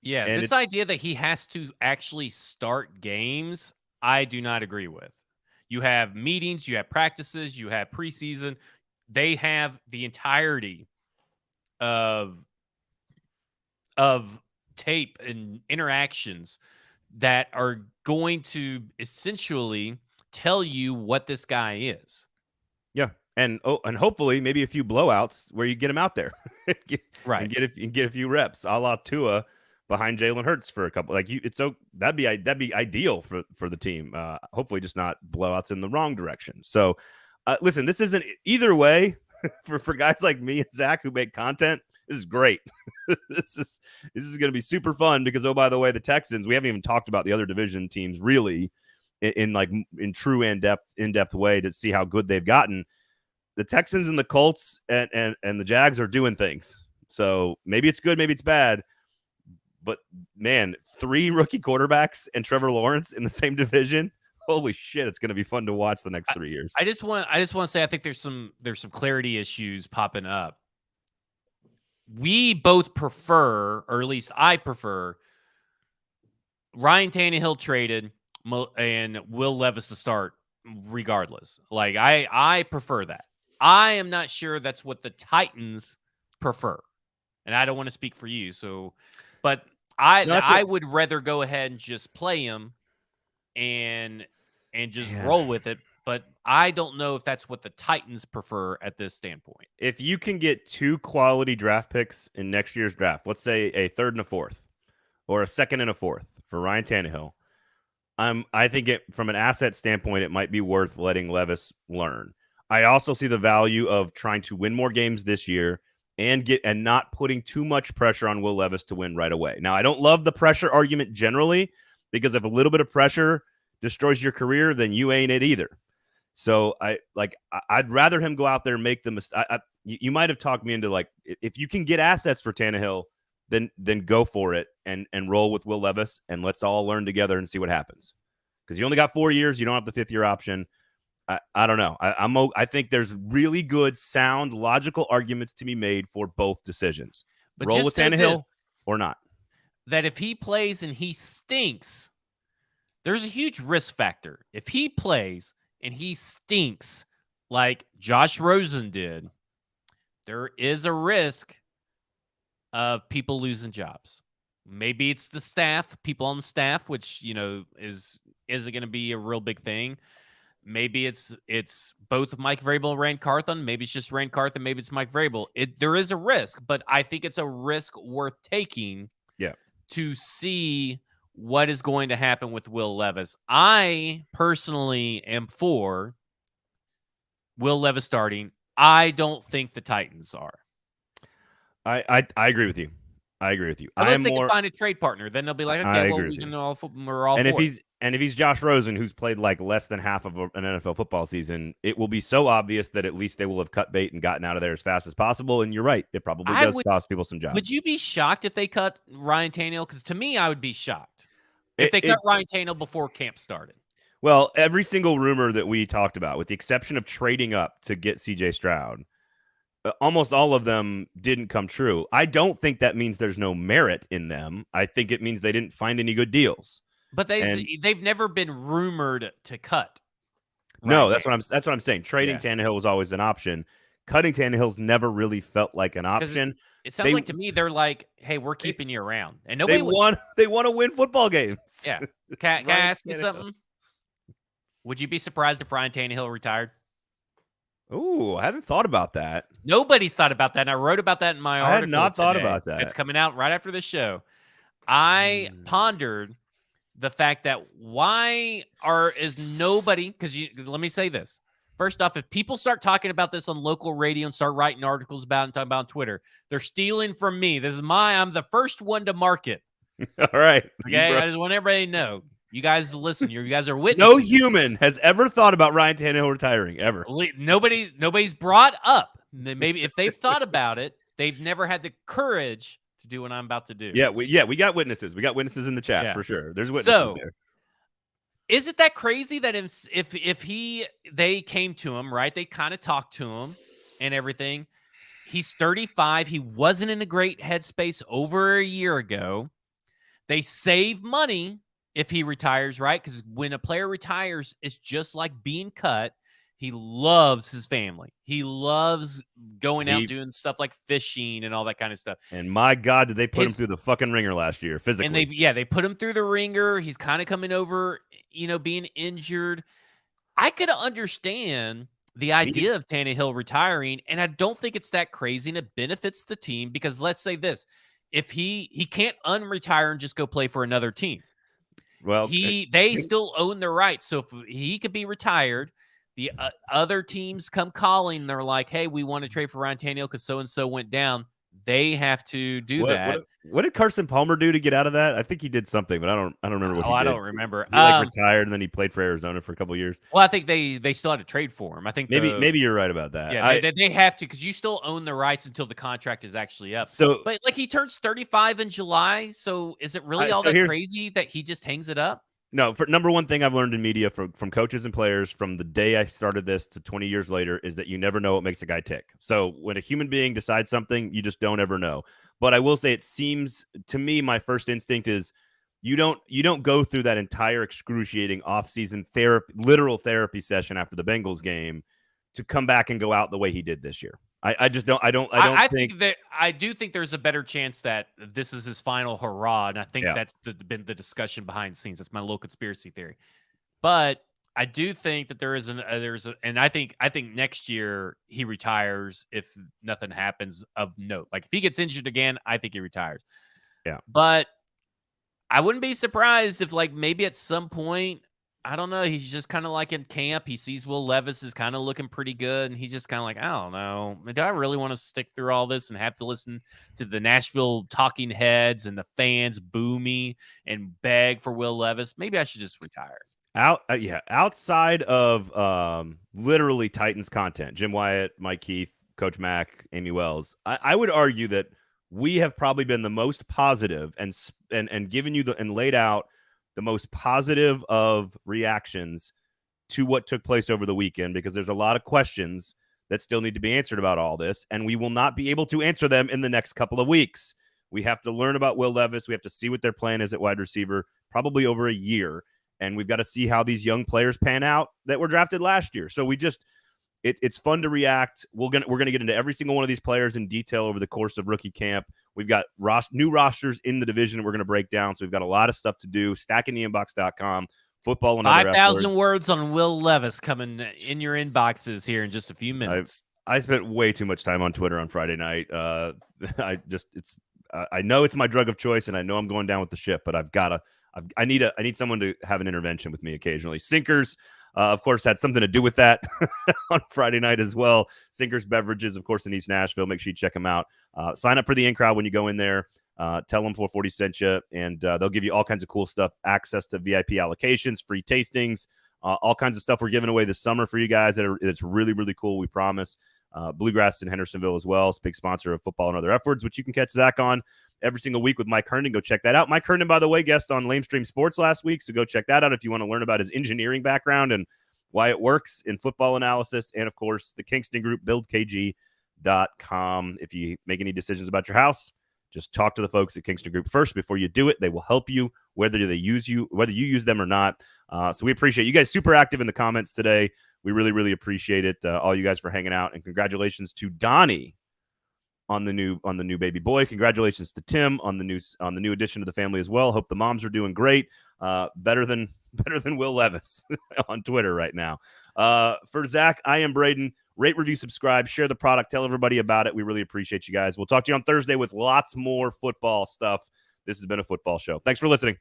Yeah, and this idea that he has to actually start games, I do not agree with. You have meetings, you have practices, you have preseason. They have the entirety of tape and interactions that are going to essentially tell you what this guy is. Yeah. And hopefully maybe a few blowouts where you get him out there. Right. And get a few reps, a la Tua behind Jalen Hurts for a couple. That'd be ideal for the team. Hopefully just not blowouts in the wrong direction. So listen, this isn't either way for guys like me and Zach who make content. This is great. This is going to be super fun because, oh, by the way, the Texans, we haven't even talked about the other division teams really in true in-depth way to see how good they've gotten. The Texans and the Colts and the Jags are doing things. So maybe it's good, maybe it's bad. But, man, 3 rookie quarterbacks and Trevor Lawrence in the same division, holy shit, it's going to be fun to watch the next 3 years. I just want to say I think there's some clarity issues popping up. We both prefer, or at least I prefer, Ryan Tannehill traded and Will Levis to start regardless. Like, I prefer that. I am not sure that's what the Titans prefer. And I don't want to speak for you. But I would rather go ahead and just play him and just roll with it. But I don't know if that's what the Titans prefer at this standpoint. If you can get 2 quality draft picks in next year's draft, let's say a 3rd and a 4th, or a 2nd and a 4th for Ryan Tannehill, I think from an asset standpoint, it might be worth letting Levis learn. I also see the value of trying to win more games this year and not putting too much pressure on Will Levis to win right away. Now, I don't love the pressure argument generally, because if a little bit of pressure destroys your career, then you ain't it either. So I'd rather him go out there and make the mistake. You might have talked me into, like, if you can get assets for Tannehill, then go for it and roll with Will Levis, and let's all learn together and see what happens. Because you only got 4 years, you don't have the 5th-year option. I don't know. I think there's really good, sound, logical arguments to be made for both decisions. But roll with Tannehill or not. That if he plays and he stinks, there's a huge risk factor. If he plays and he stinks like Josh Rosen did, there is a risk of people losing jobs. Maybe it's the staff, people on the staff, which, isn't going to be a real big thing. Maybe it's both Mike Vrabel and Rand Carthon. Maybe it's just Rand Carthon. Maybe it's Mike Vrabel. There is a risk, but I think it's a risk worth taking. Yeah. To see what is going to happen with Will Levis. I personally am for Will Levis starting. I don't think the Titans are. I agree with you. I agree with you. Unless they can find a trade partner, then they'll be like, okay, well, we're all. And if he's Josh Rosen, who's played like less than half of an NFL football season, it will be so obvious that at least they will have cut bait and gotten out of there as fast as possible. And you're right, it probably does cost people some jobs. Would you be shocked if they cut Ryan Tannehill? Because to me, I would be shocked if they cut Ryan Tannehill before camp started. Well, every single rumor that we talked about, with the exception of trading up to get C.J. Stroud, almost all of them didn't come true. I don't think that means there's no merit in them. I think it means they didn't find any good deals. But they've never been rumored to cut. No, that's what I'm saying. Trading Tannehill was always an option. Cutting Tannehill's never really felt like an option. It sounds like to me they're like, "Hey, we're keeping you around," and nobody they want to win football games. Yeah. Can I ask you something? Would you be surprised if Ryan Tannehill retired? Ooh, I haven't thought about that. Nobody's thought about that, and I wrote about that in my article. I had not thought today. about that. It's coming out right after the show. I pondered the fact that is nobody, because let me say this. First off, if people start talking about this on local radio and start writing articles about it and talking about it on Twitter, they're stealing from me. I'm the first one to market. All right. Okay. I just want everybody to know. You guys listen. You guys are witnesses. No human has ever thought about Ryan Tannehill retiring, ever. Nobody's brought up. Maybe if they've thought about it, they've never had the courage to do what I'm about to do. Yeah, we got witnesses. We got witnesses in the chat for sure. There's witnesses there. Is it that crazy that if they came to him, right? They kind of talked to him and everything. He's 35. He wasn't in a great headspace over a year ago. They save money if he retires, right? Because when a player retires, it's just like being cut. He loves his family. He loves going out doing stuff like fishing and all that kind of stuff. And my God, did they put him through the fucking ringer last year physically? And they put him through the ringer. He's kind of coming over, being injured. I could understand the idea of Tannehill retiring, and I don't think it's that crazy, and it benefits the team because let's say this. If he can't unretire and just go play for another team. Well, they still own their rights. So if he could be retired, the other teams come calling. They're like, hey, we want to trade for Ryan Tannehill because so-and-so went down. They have to do that. What did Carson Palmer do to get out of that? I think he did something, but I don't remember what he did. I don't remember. He retired and then he played for Arizona for a couple of years. Well, I think they still had to trade for him. I think maybe you're right about that. Yeah, they have to because you still own the rights until the contract is actually up. But he turns 35 in July. So is it really all that crazy that he just hangs it up? No, for number one thing I've learned in media from coaches and players from the day I started this to 20 years later is that you never know what makes a guy tick. So when a human being decides something, you just don't ever know. But I will say it seems to me my first instinct is you don't go through that entire excruciating offseason literal therapy session after the Bengals game to come back and go out the way he did this year. I just don't. I think that I do think there's a better chance that this is his final hurrah, and I think that's been the discussion behind the scenes. That's my little conspiracy theory. But I do think that and I think next year he retires if nothing happens of note. Like if he gets injured again, I think he retires. Yeah, but I wouldn't be surprised if maybe at some point. I don't know. He's just kind of like in camp. He sees Will Levis is kind of looking pretty good. And he's just kind of like, I don't know. Do I really want to stick through all this and have to listen to the Nashville talking heads and the fans boo me and beg for Will Levis? Maybe I should just retire. Outside of literally Titans content, Jim Wyatt, Mike Keith, Coach Mack, Amy Wells, I would argue that we have probably been the most positive and given you and laid out the most positive of reactions to what took place over the weekend, because there's a lot of questions that still need to be answered about all this, and we will not be able to answer them in the next couple of weeks. We have to learn about Will Levis. We have to see what their plan is at wide receiver, probably over a year, and we've got to see how these young players pan out that were drafted last year. So it's fun to react. We're gonna get into every single one of these players in detail over the course of rookie camp. We've got new rosters in the division that we're going to break down. So we've got a lot of stuff to do. Stackingtheinbox.com, football and 5,000 words on Will Levis coming in your inboxes here in just a few minutes. I spent way too much time on Twitter on Friday night. I know it's my drug of choice, and I know I'm going down with the ship, but I need someone to have an intervention with me occasionally. Sinkers, of course, had something to do with that on Friday night as well. Sinkers Beverages, of course, in East Nashville. Make sure you check them out. Sign up for the in-crowd when you go in there. Tell them 440 sent you, and they'll give you all kinds of cool stuff, access to VIP allocations, free tastings, all kinds of stuff we're giving away this summer for you guys. It's really, really cool, we promise. Bluegrass in Hendersonville as well. It's a big sponsor of Football and Other Efforts, which you can catch Zach on every single week with Mike Herndon. Go check that out. Mike Herndon, by the way, guest on Lamestream Sports last week, so go check that out if you want to learn about his engineering background and why it works in football analysis. And, of course, the Kingston Group, buildkg.com. If you make any decisions about your house, just talk to the folks at Kingston Group first before you do it. They will help you, whether you use them or not. So we appreciate you guys super active in the comments today. We really, really appreciate it. All you guys for hanging out, and congratulations to Donnie on the new baby boy. Congratulations to Tim on the new addition to the family as well. Hope the moms are doing great. Better than Will Levis on Twitter right now. For Zach, I am Braden. Rate, review, subscribe, share the product, tell everybody about it. We really appreciate you guys. We'll talk to you on Thursday with lots more football stuff. This has been a football show. Thanks for listening.